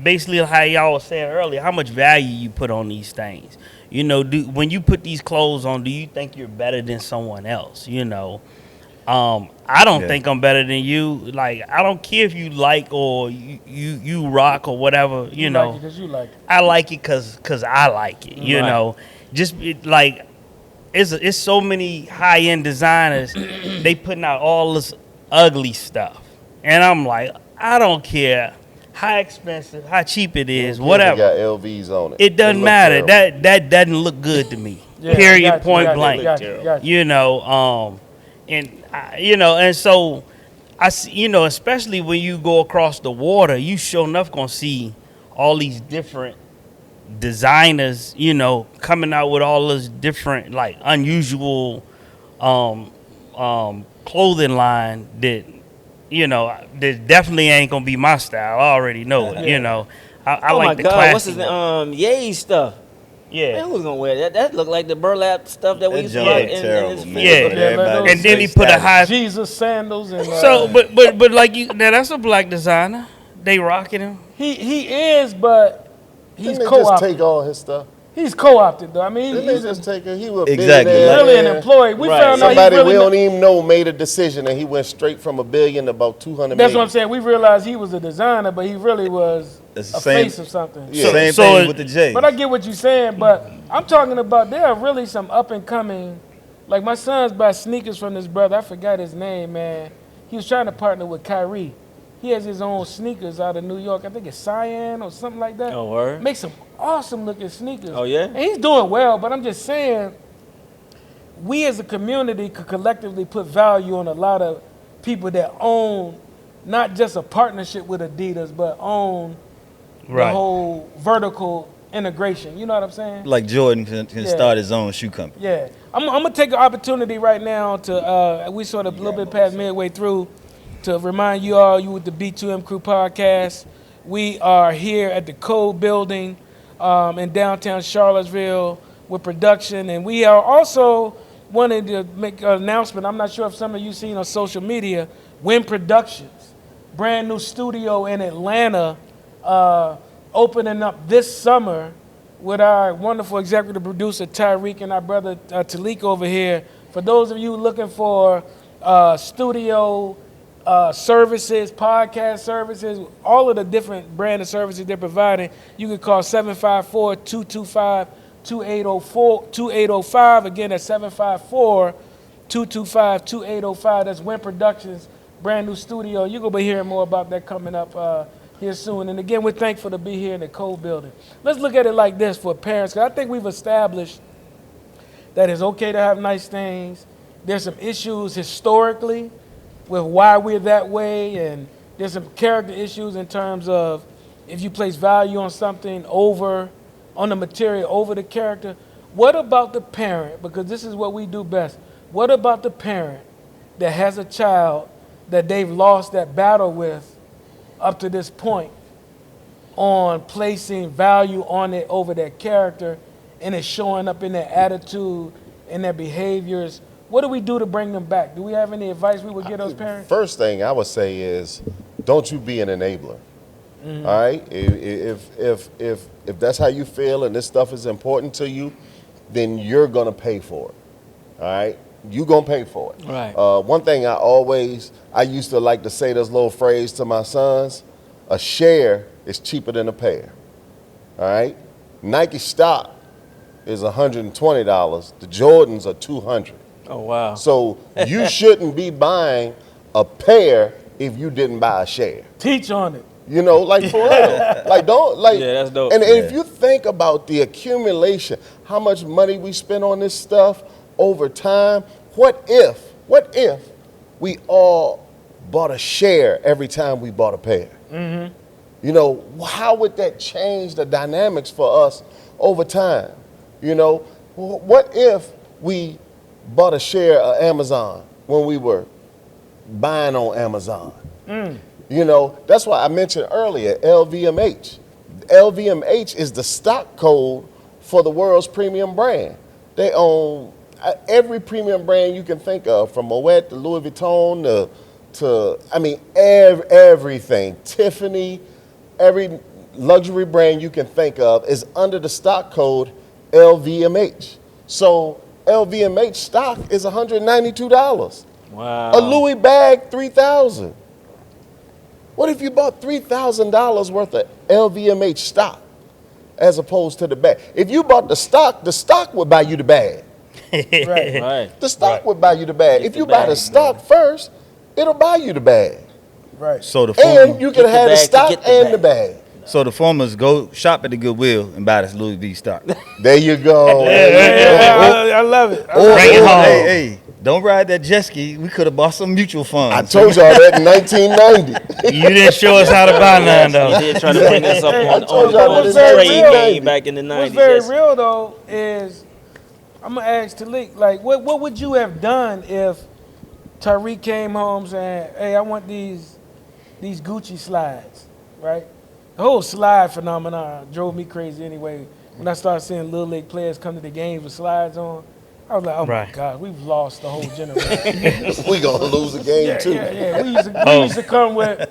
basically how y'all was saying earlier. How much value you put on these things. You know, when you put these clothes on, do you think you're better than someone else? You know. I don't think I'm better than you. Like, I don't care if you like or you rock or whatever. You know, like it 'cause you like it. I like it because I like it. You Right. know, just like it's so many high end designers. They putting out all this ugly stuff, and I'm like, I don't care how expensive, how cheap it is, Kids whatever. Got LVs on it. It doesn't look matter. terrible. That doesn't look good to me. Yeah, Period. got you, Point got you, blank. got you, got you. You know, and so I see, you know, especially when you go across the water, you sure enough gonna see all these different designers, you know, coming out with all this different, like, unusual clothing line that, you know, that definitely ain't gonna be my style. I already know it. Yeah. You know, I Oh like my the God, classy what's his one. name? Ye stuff. Yeah. Man, who's gonna wear that? That looked like the burlap stuff that we That used to joint rock look in terrible, his man. field. Yeah. But everybody And then he straight put a status. high. Jesus sandals and So, but like you, now that's a black designer. They rocking him. he is, but he's Didn't they just co-opted. take all his stuff? He's co-opted though. I mean, Didn't they he's just take it? He was Exactly, billionaire. like- really an employee. We Right. found out Somebody he we really. don't even know made a decision, and he went straight from $1 billion to about 200 That's what million. I'm saying. We realized he was a designer, but he really was It's a the same- face of something. Yeah. Same So thing it- with the J. But I get what you're saying. But I'm talking about there are really some up and coming. Like my son's buy sneakers from this brother. I forgot his name, man. He was trying to partner with Kyrie. He has his own sneakers out of New York. I think it's Cyan or something like that. Oh, word? Makes some awesome looking sneakers. Oh, yeah? And he's doing well, but I'm just saying, we as a community could collectively put value on a lot of people that own not just a partnership with Adidas, but own the Right. whole vertical integration. You know what I'm saying? Like Jordan can Yeah. start his own shoe company. Yeah. I'm gonna take an opportunity right now to we sort of a little bit past midway through to remind you all, you with the B2M Crew podcast. We are here at the Code Building in downtown Charlottesville with production, and we are also wanted to make an announcement. I'm not sure if some of you seen on social media. Win Productions, brand new studio in Atlanta, opening up this summer with our wonderful executive producer Tyreek and our brother Talik over here. For those of you looking for studio services, podcast services, all of the different brand of services they're providing, you can call 754-225-2805. Again, that's 754-225-2805. That's Win Productions, brand new studio. You're going to be hearing more about that coming up here soon. And again, we're thankful to be here in the Code Building. Let's look at it like this for parents, because I think we've established that it's okay to have nice things. There's some issues historically with why we're that way, and there's some character issues in terms of if you place value on something on the material over the character. What about the parent? Because this is what we do best. What about the parent that has a child that they've lost that battle with up to this point on placing value on it over their character, and it's showing up in their attitude and their behaviors? What do we do to bring them back? Do we have any advice we would give those parents? First thing I would say is, don't you be an enabler. All right. If that's how you feel and this stuff is important to you, then you're gonna pay for it. All right. You gonna pay for it. Right. One thing I used to like to say this little phrase to my sons: a share is cheaper than a pair. All right. Nike stock is $120. The Jordans are $200. Oh, wow. So you shouldn't be buying a pair if you didn't buy a share. Teach on it. You know, like for real. Like don't like Yeah, that's dope. And Yeah. if you think about the accumulation, how much money we spend on this stuff over time, what if we all bought a share every time we bought a pair? Mm-hmm. You know, how would that change the dynamics for us over time? You know, What if we bought a share of Amazon when we were buying on Amazon? You know, that's why I mentioned earlier LVMH. LVMH is the stock code for the world's premium brand. They own every premium brand you can think of, from Moet to Louis Vuitton to everything. Tiffany, every luxury brand you can think of is under the stock code LVMH. So LVMH stock is $192. Wow. A Louis bag, $3,000. What if you bought $3,000 worth of LVMH stock as opposed to the bag? If you bought the stock would buy you the bag. Right. Right. The stock would buy you the bag. Get If the you buy the bag, stock first, it'll buy you the bag. Right. So the former, And you can Get the have the bag to stock get the and the bag. bag. so the formers go shop at the Goodwill and buy this Louis V stock. There you go. Yeah, I love it. Bring it home. Hey, don't ride that jet ski. We could have bought some mutual funds. I told y'all that in 1990. You didn't show us how to buy none, He though. did try to bring us up on told y'all on that the in trade 1990. game back in the What's 90s. very yes. real though is, I'm gonna ask Talik, like, what would you have done if Tariq came home saying, "Hey, I want these Gucci slides," right? The whole slide phenomenon drove me crazy anyway. When I started seeing little league players come to the games with slides on, I was like, "Oh Right. my God, we've lost the whole generation." We gonna lose the game too. Yeah. We used to come with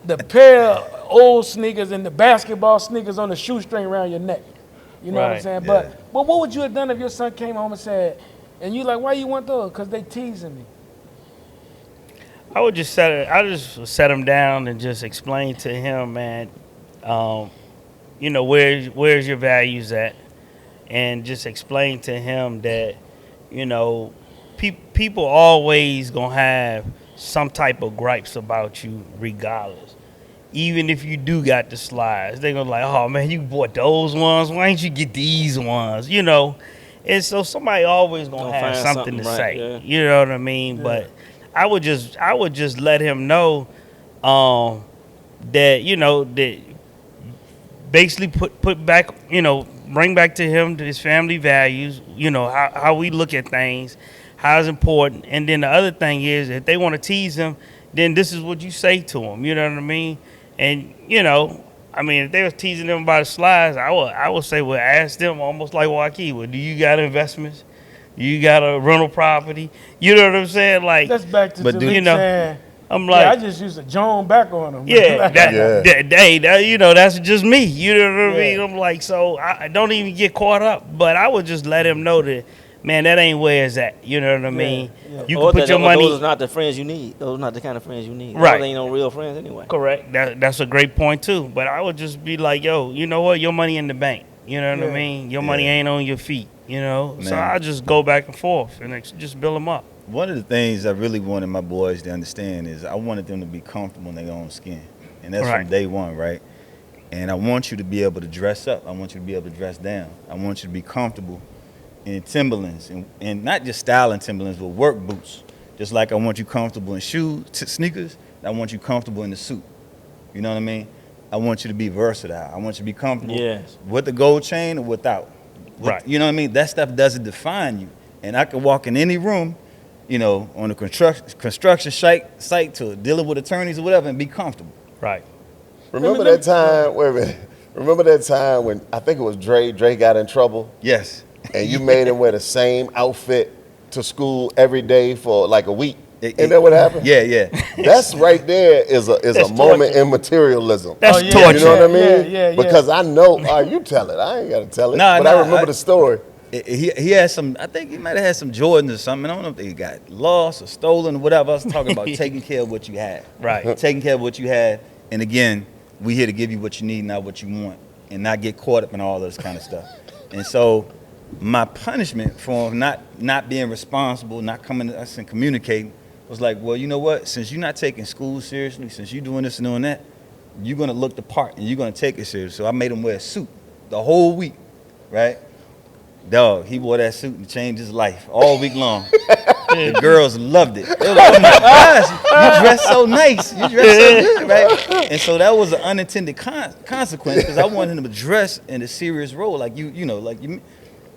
the pair of old sneakers and the basketball sneakers on the shoestring around your neck. You know what I'm Right, saying? yeah. But what would you have done if your son came home and said, and you like, why you want those? Because they teasing me. I would just set him down and just explain to him, man, you know, where's your values at, and just explain to him that, you know, people always gonna have some type of gripes about you regardless. Even if you do got the slides, they gonna like, oh man, you bought those ones. Why didn't you get these ones? You know, and so somebody always gonna Gonna have find something to something, say. right, yeah. You know what I mean? But I would just let him know that, you know, that basically put back, you know, bring back to him his family values, you know, how we look at things, how it's important. And then the other thing is, if they want to tease him, then this is what you say to them. You know what I mean? And, you know, I mean, if they was teasing them about the slides, I would say, well, ask them almost like Joaquin, well, do you got investments? You got a rental property? You know what I'm saying? Like, That's back to But do- Talik you know, saying, I'm yeah, I like, just used to Joan back on them. yeah, Yeah. that, you know, that's just me. You know what I mean? Yeah. I'm like, so I don't even get caught up. But I would just let him know that, man, that ain't where it's at. You know what I mean? yeah. You Or can put your money. Those are not the friends you need. Those are not the kind of friends you need. Right. Those ain't no real friends anyway. Correct. That's a great point too. But I would just be like, yo, you know what? Your money in the bank. You know what I Yeah. mean? Your money ain't on your feet. You know. So Man. I just go back and forth and just build them up. One of the things I really wanted my boys to understand is I wanted them to be comfortable in their own skin. And that's Right. from day one, right? And I want you to be able to dress up. I want you to be able to dress down. I want you to be comfortable in Timberlands and not just styling Timberlands, but work boots. Just like I want you comfortable in shoes, sneakers, I want you comfortable in the suit. You know what I mean? I want you to be versatile. I want you to be comfortable Yes. with the gold chain or without. Right. You know what I mean? That stuff doesn't define you. And I can walk in any room, you know, on a construction site to dealing with attorneys or whatever and be comfortable. Right. Remember that time? Wait a minute. Remember that time when I think it was Dre got in trouble, Yes. and you made him wear the same outfit to school every day for like a week. It- Ain't that what happened? Yeah. That's right there is a moment in materialism. That's yeah. torture. You know what I mean? Yeah. Because I know. You tell it. I ain't got to tell it. Nah, but nah, I remember the story. He had some, I think he might have had some Jordans or something. I don't know if they got lost or stolen or whatever. I was talking about taking care of what you had. Right. Taking care of what you had. And again, we here to give you what you need, not what you want. And not get caught up in all this kind of stuff. And so my punishment for not being responsible, not coming to us and communicating, was like, well, you know what? Since you're not taking school seriously, since you're doing this and doing that, you're going to look the part and you're going to take it serious. So I made him wear a suit the whole week, right? Dog, he wore that suit and changed his life all week long. The girls loved it. They were like, oh my gosh, you dress so nice. You dress so good, right? And so that was an unintended consequence because I wanted him to dress in a serious role, like you know, like you.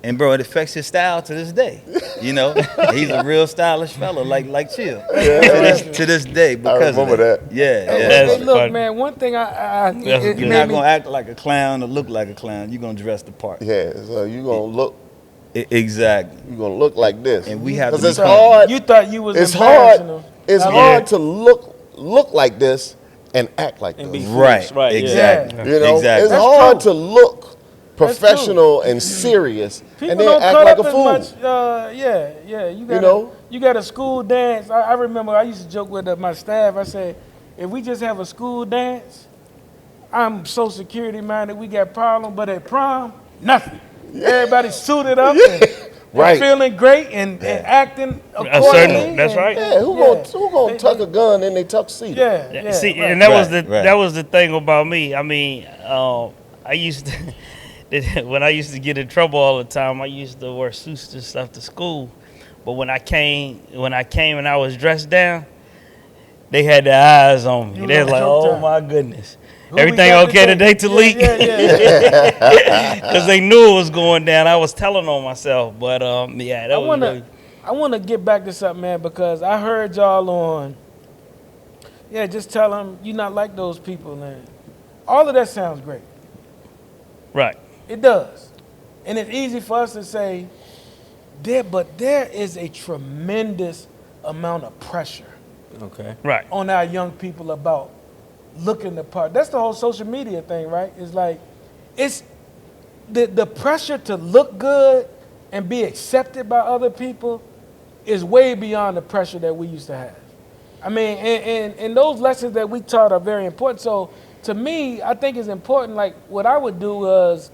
And bro, it affects his style to this day. You know, he's a real stylish fella, like Chill. To this day, because I remember of that. Yeah, yeah. Hey, look, funny. man. One thing it You're made not me- gonna act like a clown or look like a clown. You're gonna dress the part. Yeah, so you gonna look. Exactly. You gonna look like this. And we have to because be it's comfortable. hard. You thought you was It's embarrassing hard. them. It's Now, hard to look like this and act like And this. be Right. foolish, right, yeah. Exactly. You know, Exactly. it's That's hard true. to look professional and serious People and then don't act cut like up a as fool. much. You know? you got a school dance. I remember I used to joke with my staff. I said, if we just have a school dance, I'm so security minded. We got problem, but at prom, nothing. Everybody suited up and Right. feeling great and acting accordingly. that's and- right. Yeah, who gonna tuck a gun in their tuxedo? Yeah. See, right. and that was Right, the right. that was the thing about me. I mean, I used to when I used to get in trouble all the time. I used to wear suits and stuff to school, but when I came and I was dressed down, they had their eyes on me. You They was like like, joke "Oh time. my goodness, Who we everything got okay today, Talik?" Yeah. Because they knew it was going down. I was telling on myself, but yeah, that I was wanna really, I wanna get back to something, man, because I heard y'all on. Yeah, just tell them you not like those people, and all of that sounds great. right. It does, and it's easy for us to say, but there is a tremendous amount of pressure Okay. Right. on our young people about looking the part. That's the whole social media thing, right? It's like, it's the pressure to look good and be accepted by other people is way beyond the pressure that we used to have. I mean, and those lessons that we taught are very important. So to me, I think it's important, like what I would do was,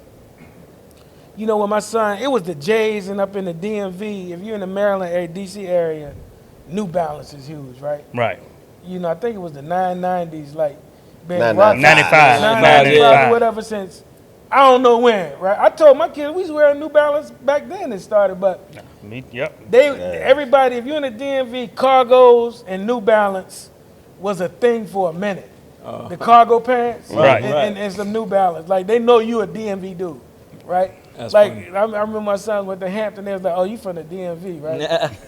you know, when my son, it was the J's and up in the DMV, if you're in the Maryland area, DC area, New Balance is huge, right? Right. You know, I think it was the 990s, like, been 995. 995 or whatever since, I don't know when, right? I told my kids, we was wearing New Balance back then it started, but Yep. everybody, if you're in the DMV, cargos and New Balance was a thing for a minute. The cargo pants Right. and some New Balance. Like, they know you a DMV dude, right? That's like, funny. I remember my son went to Hampton, they was like, oh, you from the DMV, right?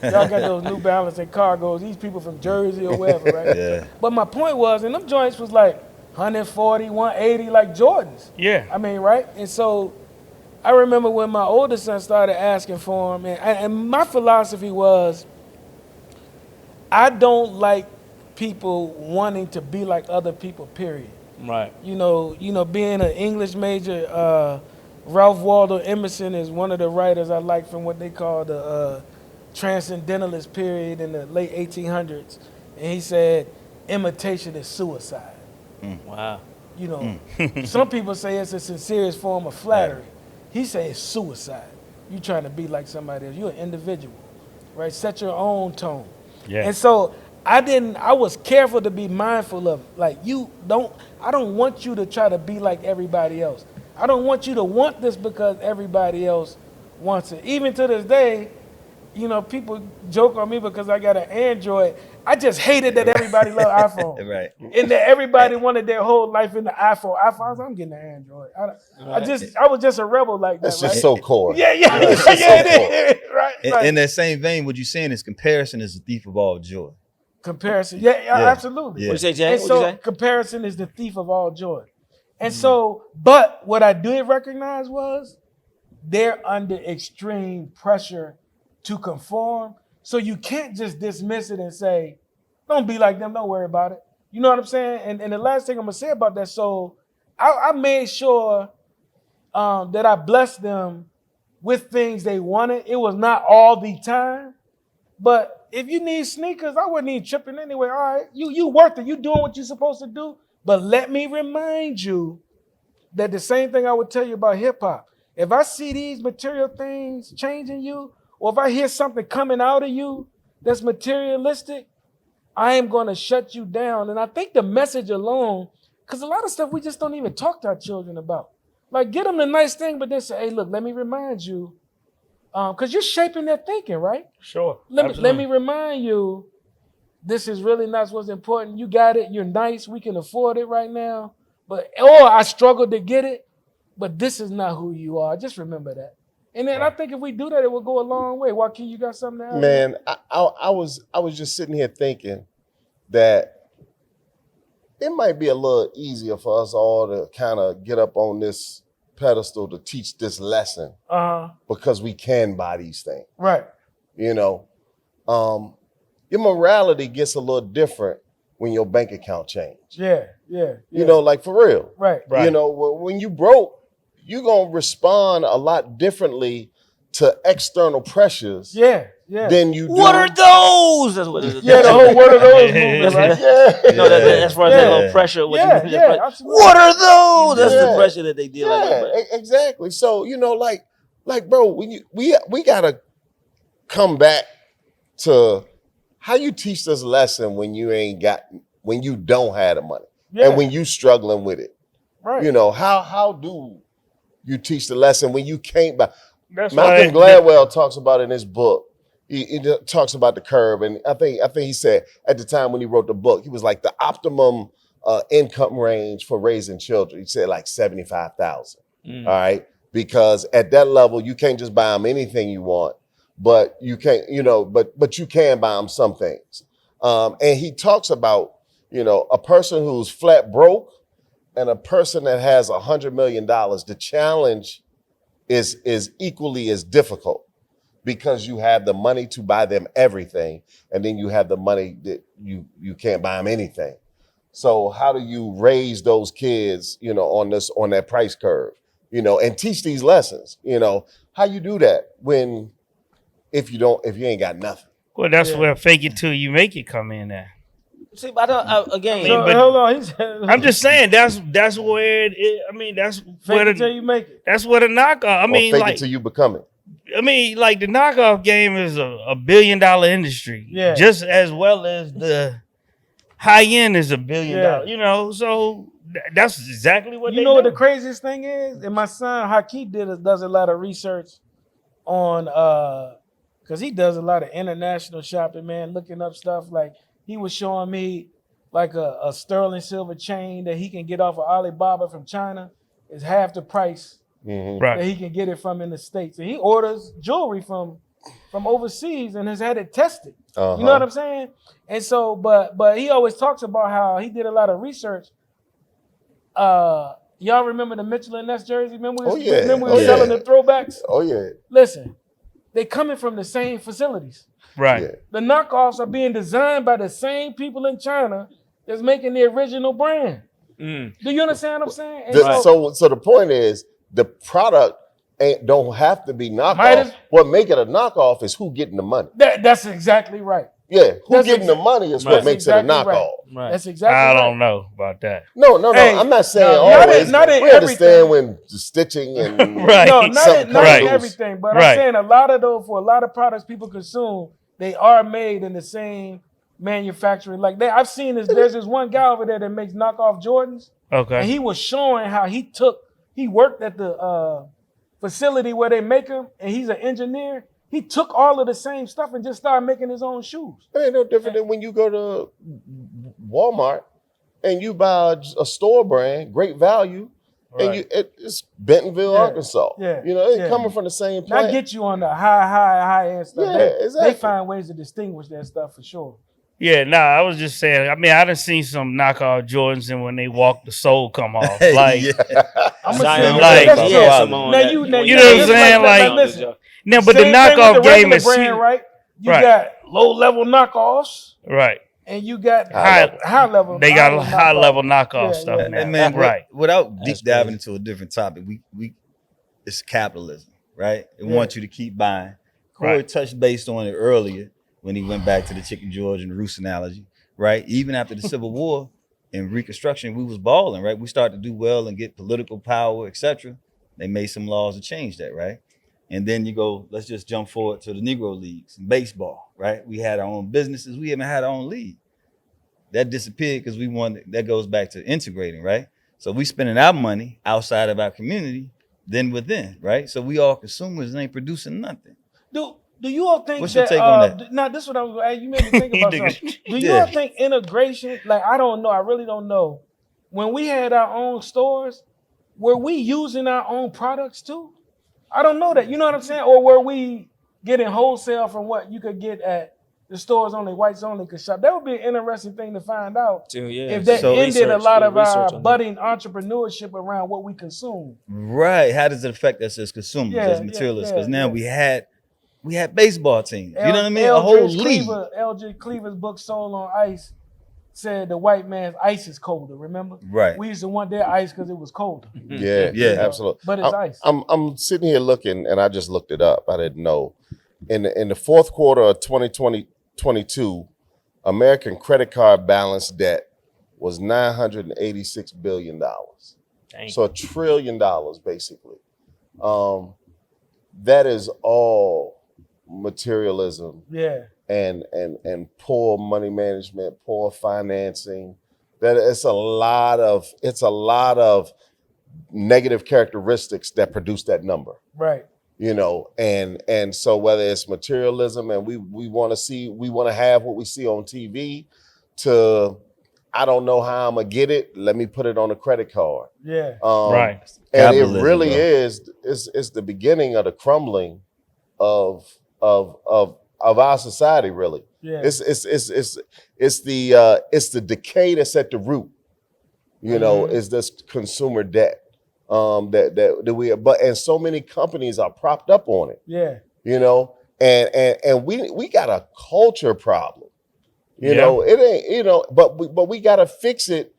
Y'all got those New Balance and cargos. These people from Jersey or wherever, right? Yeah. But my point was, and them joints was like 140, 180, like Jordans. Yeah. I mean, right? And so I remember when my oldest son started asking for them, and my philosophy was, I don't like people wanting to be like other people, period. Right. You know, being an English major, Ralph Waldo Emerson is one of the writers I like from what they call the transcendentalist period in the late 1800s. And he said, imitation is suicide. Wow. You know, some people say it's a sincerest form of flattery. He said it's suicide. You trying to be like somebody else. You're an individual, right? Set your own tone. Yeah. And so I was careful to be mindful of, like, I don't want you to try to be like everybody else. I don't want you to want this because everybody else wants it. Even to this day, you know, people joke on me because I got an Android. I just hated that everybody loved iPhone. Right. And that everybody wanted their whole life in the iPhone. I was like, I'm getting an Android. I was just a rebel like that. That's just right? so core. Yeah, That's just so it is. Right. Like, In that same vein, what you're saying is comparison is the thief of all joy. comparison. Yeah, Yeah. absolutely. Yeah. What you say, Jay? And What so you say? comparison is the thief of all joy. And so, but what I did recognize was they're under extreme pressure to conform. So you can't just dismiss it and say, don't be like them, don't worry about it. You know what I'm saying? And the last thing I'm gonna say about that, so I made sure that I blessed them with things they wanted. It was not all the time, but if you need sneakers, I wasn't even tripping anyway. All right, you worth it. You doing what you're supposed to do. But let me remind you that the same thing I would tell you about hip hop. If I see these material things changing you, or if I hear something coming out of you that's materialistic, I am going to shut you down. And I think the message alone, because a lot of stuff we just don't even talk to our children about. Like, get them the nice thing, but then say, hey, look, let me remind you, because you're shaping their thinking, right? Sure. Let me remind you, this is really not what's important. You got it. You're nice. We can afford it right now. But, I struggled to get it, but this is not who you are. Just remember that. And then I think if we do that, it will go a long way. Joaquin, you got something to add? Man, I was just sitting here thinking that it might be a little easier for us all to kind of get up on this pedestal to teach this lesson because we can buy these things. Right. You know, your morality gets a little different when your bank account change. Yeah. You know, like for real. Right. You know, when you broke, you're going to respond a lot differently to external pressures than you do. What are those? That's what it is. Yeah, the whole what are those movement, right? No, as far as that little pressure. Absolutely. What are those? That's the pressure that they deal with. Exactly. So, you know, like, bro, when we got to come back to how you teach this lesson when you don't have the money and when you struggling with it. Right. You know, how do you teach the lesson when you can't buy? That's Malcolm Gladwell talks about in his book. He talks about the curve, and I think he said at the time when he wrote the book, he was like the optimum income range for raising children. He said like 75,000. All right, because at that level you can't just buy them anything you want, but you can't, you know, but you can buy them some things. And he talks about, you know, a person who's flat broke and a person that has $100 million. The challenge is equally as difficult because you have the money to buy them everything, and then you have the money that you can't buy them anything. So how do you raise those kids, you know, on that price curve, you know, and teach these lessons? You know, how you do that if you ain't got nothing? Well, that's where fake it till you make it come in there. See, but again, hold on. I'm just saying that's where it is. I mean, that's where until you make it. That's where the knockoff. I mean, fake like it till you become it. I mean, like the knockoff game is a $1 billion industry, just as well as the high end is $1 billion. You know, so that's exactly what you know. What the craziest thing is, and my son Hakeem does a lot of research on because he does a lot of international shopping, man, looking up stuff like. He was showing me like a sterling silver chain that he can get off of Alibaba from China is half the price that he can get it from in the States. And he orders jewelry from overseas and has had it tested. You know what I'm saying? And so, but he always talks about how he did a lot of research. Y'all remember the Mitchell & Ness jersey? Remember we were selling the throwbacks? Oh, yeah. Listen, they coming from the same facilities. Right. Yeah. The knockoffs are being designed by the same people in China that's making the original brand. Do you understand what I'm saying? So the point is the product don't have to be knockoff. What make it a knockoff is who getting the money. That's exactly right. Yeah, who getting the money is what makes it a knockoff. Right. That's exactly I right. don't know about that. No. Hey, I'm not saying always. Not in we understand when the stitching and right. No, not in everything. But I'm saying a lot of those for a lot of products people consume. They are made in the same manufacturing. Like I've seen this. There's this one guy over there that makes knockoff Jordans. Okay. And he was showing how he worked at the facility where they make them, and he's an engineer. He took all of the same stuff and just started making his own shoes. It ain't no different than when you go to Walmart and you buy a store brand, great value, and it's Bentonville, Arkansas. Yeah. You know, it's coming from the same plant. I get you on the high end stuff. Yeah, exactly. They find ways to distinguish that stuff for sure. Yeah, I was just saying. I mean, I done seen some knockoff Jordans, and when they walk, the sole come off. Like, I'm Zion, like, now you know what I'm saying? Like, listen, now, but the knockoff game is brand, right? You got low level knockoffs, right? And you got high level. They got high level knockoff stuff. Yeah. And man, right. Without deep diving into a different topic, we it's capitalism, right? It wants you to keep buying. Corey touched based on it earlier when he went back to the Chicken George and the Roos analogy, right? Even after the Civil War and Reconstruction, we was balling, right? We started to do well and get political power, etc. They made some laws to change that, right? And then you go, let's just jump forward to the Negro Leagues and baseball, right? We had our own businesses. We haven't had our own league. That disappeared because that goes back to integrating, right? So we spending our money outside of our community than within, right? So we all consumers and ain't producing nothing. Do you all think What's your take on that? Now, this is what I was going to ask. You made me think about something. Do you all think integration, like, I don't know, I really don't know. When we had our own stores, were we using our own products too? I don't know that. You know what I'm saying? Or were we getting wholesale from what you could get at the stores only, whites only could shop? That would be an interesting thing to find out. If that ended a lot of our budding entrepreneurship around what we consume. Right. How does it affect us as consumers, as materialists? Because now we had baseball teams. You know what I mean? A whole league. Eldridge Cleaver's book Soul on Ice said the white man's ice is colder, remember? Right. We used to want their ice because it was colder. Yeah, absolutely. But it's ice. I'm sitting here looking, and I just looked it up. I didn't know. In the fourth quarter of 2022, American credit card balance debt was $986 billion. Dang. So $1 trillion, basically. That is all materialism. Yeah. And poor money management, poor financing. That it's a lot of negative characteristics that produce that number. Right. You know, and so whether it's materialism and we want to have what we see on TV, to I don't know how I'm gonna get it, let me put it on a credit card. Yeah. Right. And it really is it's the beginning of the crumbling of our society, really. Yeah. It's the decay that's at the root, you know, is this consumer debt. That we and so many companies are propped up on it. Yeah. You know, and we got a culture problem. You know, it ain't, you know, but we gotta fix it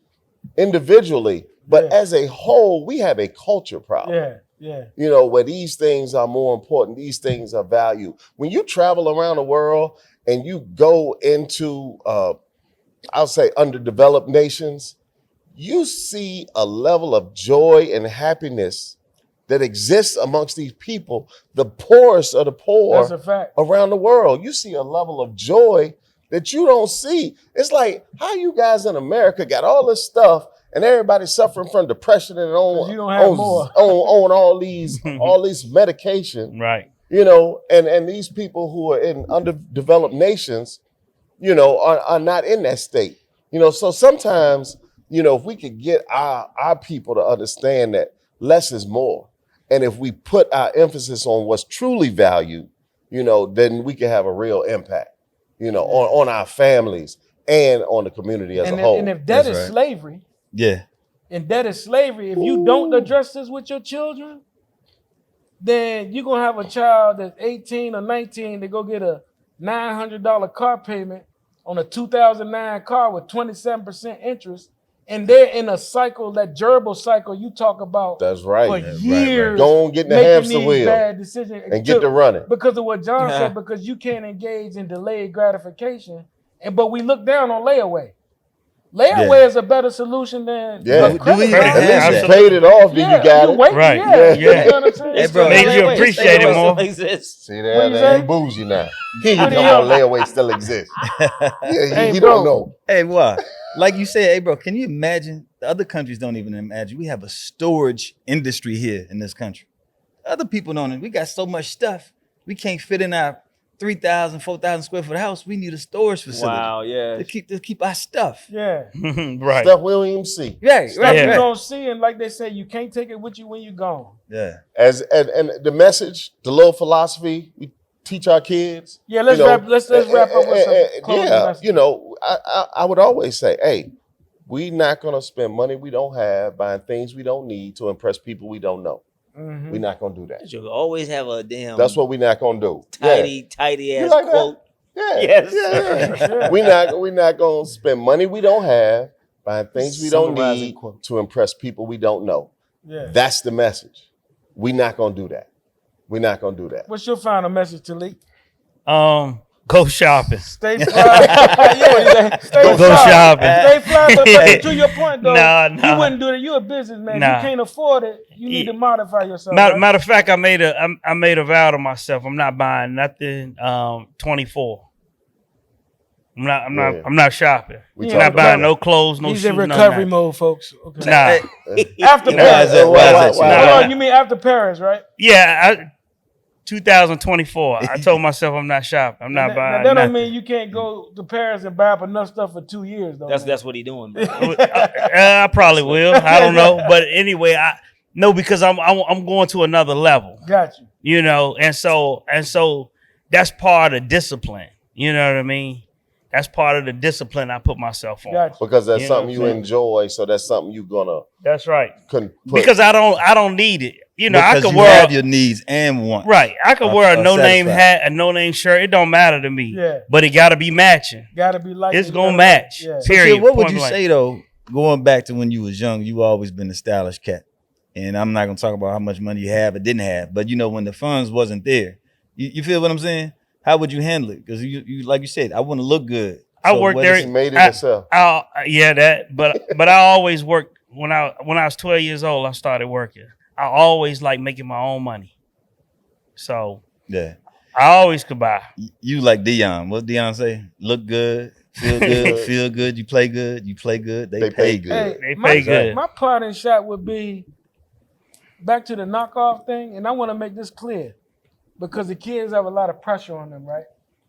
individually. But as a whole, we have a culture problem. Yeah. Yeah. You know, where these things are more important, these things are valued. When you travel around the world and you go into I'll say underdeveloped nations, you see a level of joy and happiness that exists amongst these people, the poorest of the poor. That's a fact. Around the world. You see a level of joy that you don't see. It's like, how you guys in America got all this stuff and everybody's suffering from depression and on all these medication. Right. You know, and these people who are in underdeveloped nations, you know, are not in that state. You know, so sometimes, you know, if we could get our people to understand that less is more, and if we put our emphasis on what's truly valued, you know, then we can have a real impact, you know, on our families and on the community as a whole. And if that is slavery, and that is slavery, if you don't address this with your children, then you're going to have a child that's 18 or 19 to go get a $900 car payment on a 2009 car with 27% interest. And they're in a cycle, that gerbil cycle you talk about. That's right. For years. Right. Go and get in the hamster wheel bad decisions and get to running. Because of what John said, because you can't engage in delayed gratification. But we look down on layaway. Layaway is a better solution than at least you paid it off, then you got it. Right. You know what I'm saying? Hey, bro, made you appreciate it more. See that? They ain't bougie now. He don't know layaway still exists. He don't know. Hey, what? Like you said, hey, bro, can you imagine? The other countries don't even imagine. We have a storage industry here in this country. Other people don't. We got so much stuff. We can't fit in our 3,000, 4,000 square foot house. We need a storage facility. Wow, yeah. To keep our stuff. Yeah. Right. Stuff we don't even see. Right. Stuff you don't see, and like they say, you can't take it with you when you're gone. Yeah. And the message, the little philosophy we teach our kids. Yeah, let's wrap up with some closing message. You know, I would always say, hey, we're not gonna spend money we don't have buying things we don't need to impress people we don't know. Mm-hmm. We're not gonna do that. You always have a damn. That's what we're not gonna do. Tidy ass like quote. Yeah. Yes. Yeah. We're not gonna spend money we don't have buying things we don't need to impress people we don't know. Yeah. That's the message. We're not gonna do that. We're not gonna do that. What's your final message, Talik? Go shopping. Stay fly. Go shopping. Stay fly, but to your point though, Nah. you wouldn't do that. You're a businessman. Nah. You can't afford it. You need to modify yourself. Matter of fact, I made a vow to myself. I'm not buying nothing 24. I'm not shopping. I'm not buying no clothes, no shoes. He's in recovery mode, folks. Okay. Nah. After Paris. Why? You mean after Paris, right? Yeah. 2024. I told myself I'm not shopping. I'm not buying. That don't mean you can't go to Paris and buy up enough stuff for 2 years, though. That's what he doing. I probably will. I don't know. But anyway, No, because I'm going to another level. Got you. You know, and so that's part of discipline. You know what I mean? That's part of the discipline I put myself on. Got you. Because that's You know something what you I'm saying? enjoy, so that's something you're gonna That's right. because Because I don't need it. You know, Because I could you wear have your needs and wants. right. I could wear a are no name satisfied. hat, a no name shirt. It don't matter to me. Yeah. But it got to be matching. Gotta be like It's it, gonna gotta- match. Yeah. So, Period. Kid, what would Point you blank. say though, going back to when you was young, you always been a stylish cat. And I'm not gonna talk about how much money you have or didn't have, but you know, when the funds wasn't there, you feel what I'm saying? How would you handle it? Because you like you said, I want to look good. I worked what there. is- he made it I- himself. Yeah, that. But I always worked when I was 12 years old. I started working. I always like making my own money, so Yeah. I always could buy. You like Dion. What Dion say? Look good, feel good, feel good, you play good, they pay good. Hey, They my, pay good. My parting shot would be back to the knockoff thing, and I want to make this clear because the kids have a lot of pressure on them, right?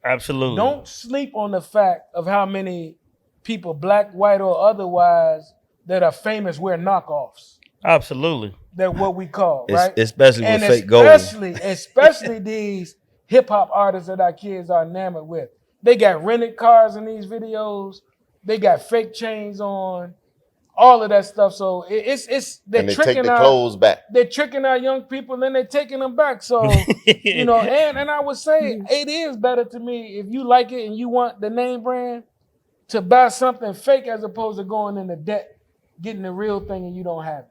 Absolutely. Don't sleep on the fact of how many people, black, white, or otherwise, that are famous wear knockoffs. Absolutely. They're what we call, right? Especially with And fake gold. especially these hip hop artists that our kids are enamored with. They got rented cars in these videos. They got fake chains on, all of that stuff. So it's they're And they tricking take the our clothes back. they're tricking our young people and they're taking them back. So you know, and I would say it is better to me if you like it and you want the name brand to buy something fake as opposed to going into debt, getting the real thing and you don't have it.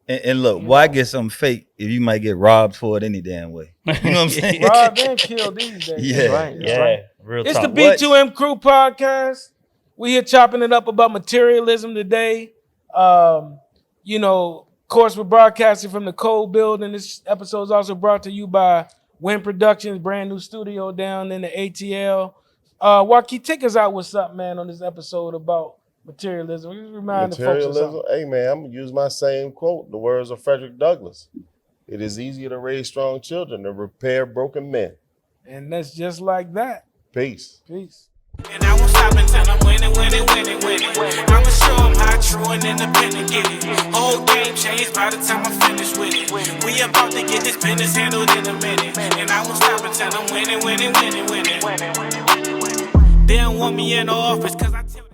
And look, why get something fake if you might get robbed for it any damn way? You know what I'm saying? Robbed and killed these days. Yeah. Right. That's Yeah. right. Real It's talk. the B2M Crew podcast. We here chopping it up about materialism today. You know, of course, we're broadcasting from the Cole Building. This episode is also brought to you by Win Productions, brand new studio down in the ATL. Joaquin, take us out with something, man, on this episode about materialism. Just remind the folks of Materialism. something. Hey man, I'm gonna use my same quote. The words of Frederick Douglass. It is easier to raise strong children than repair broken men. And that's just like that. Peace. Peace. And I won't stop until I'm winning. I'ma show them how true and independent get it. Whole game changed by the time I'm finished with it. We about to get this business handled in a minute. And I won't stop until I'm winning. They don't want me in the office cause I tell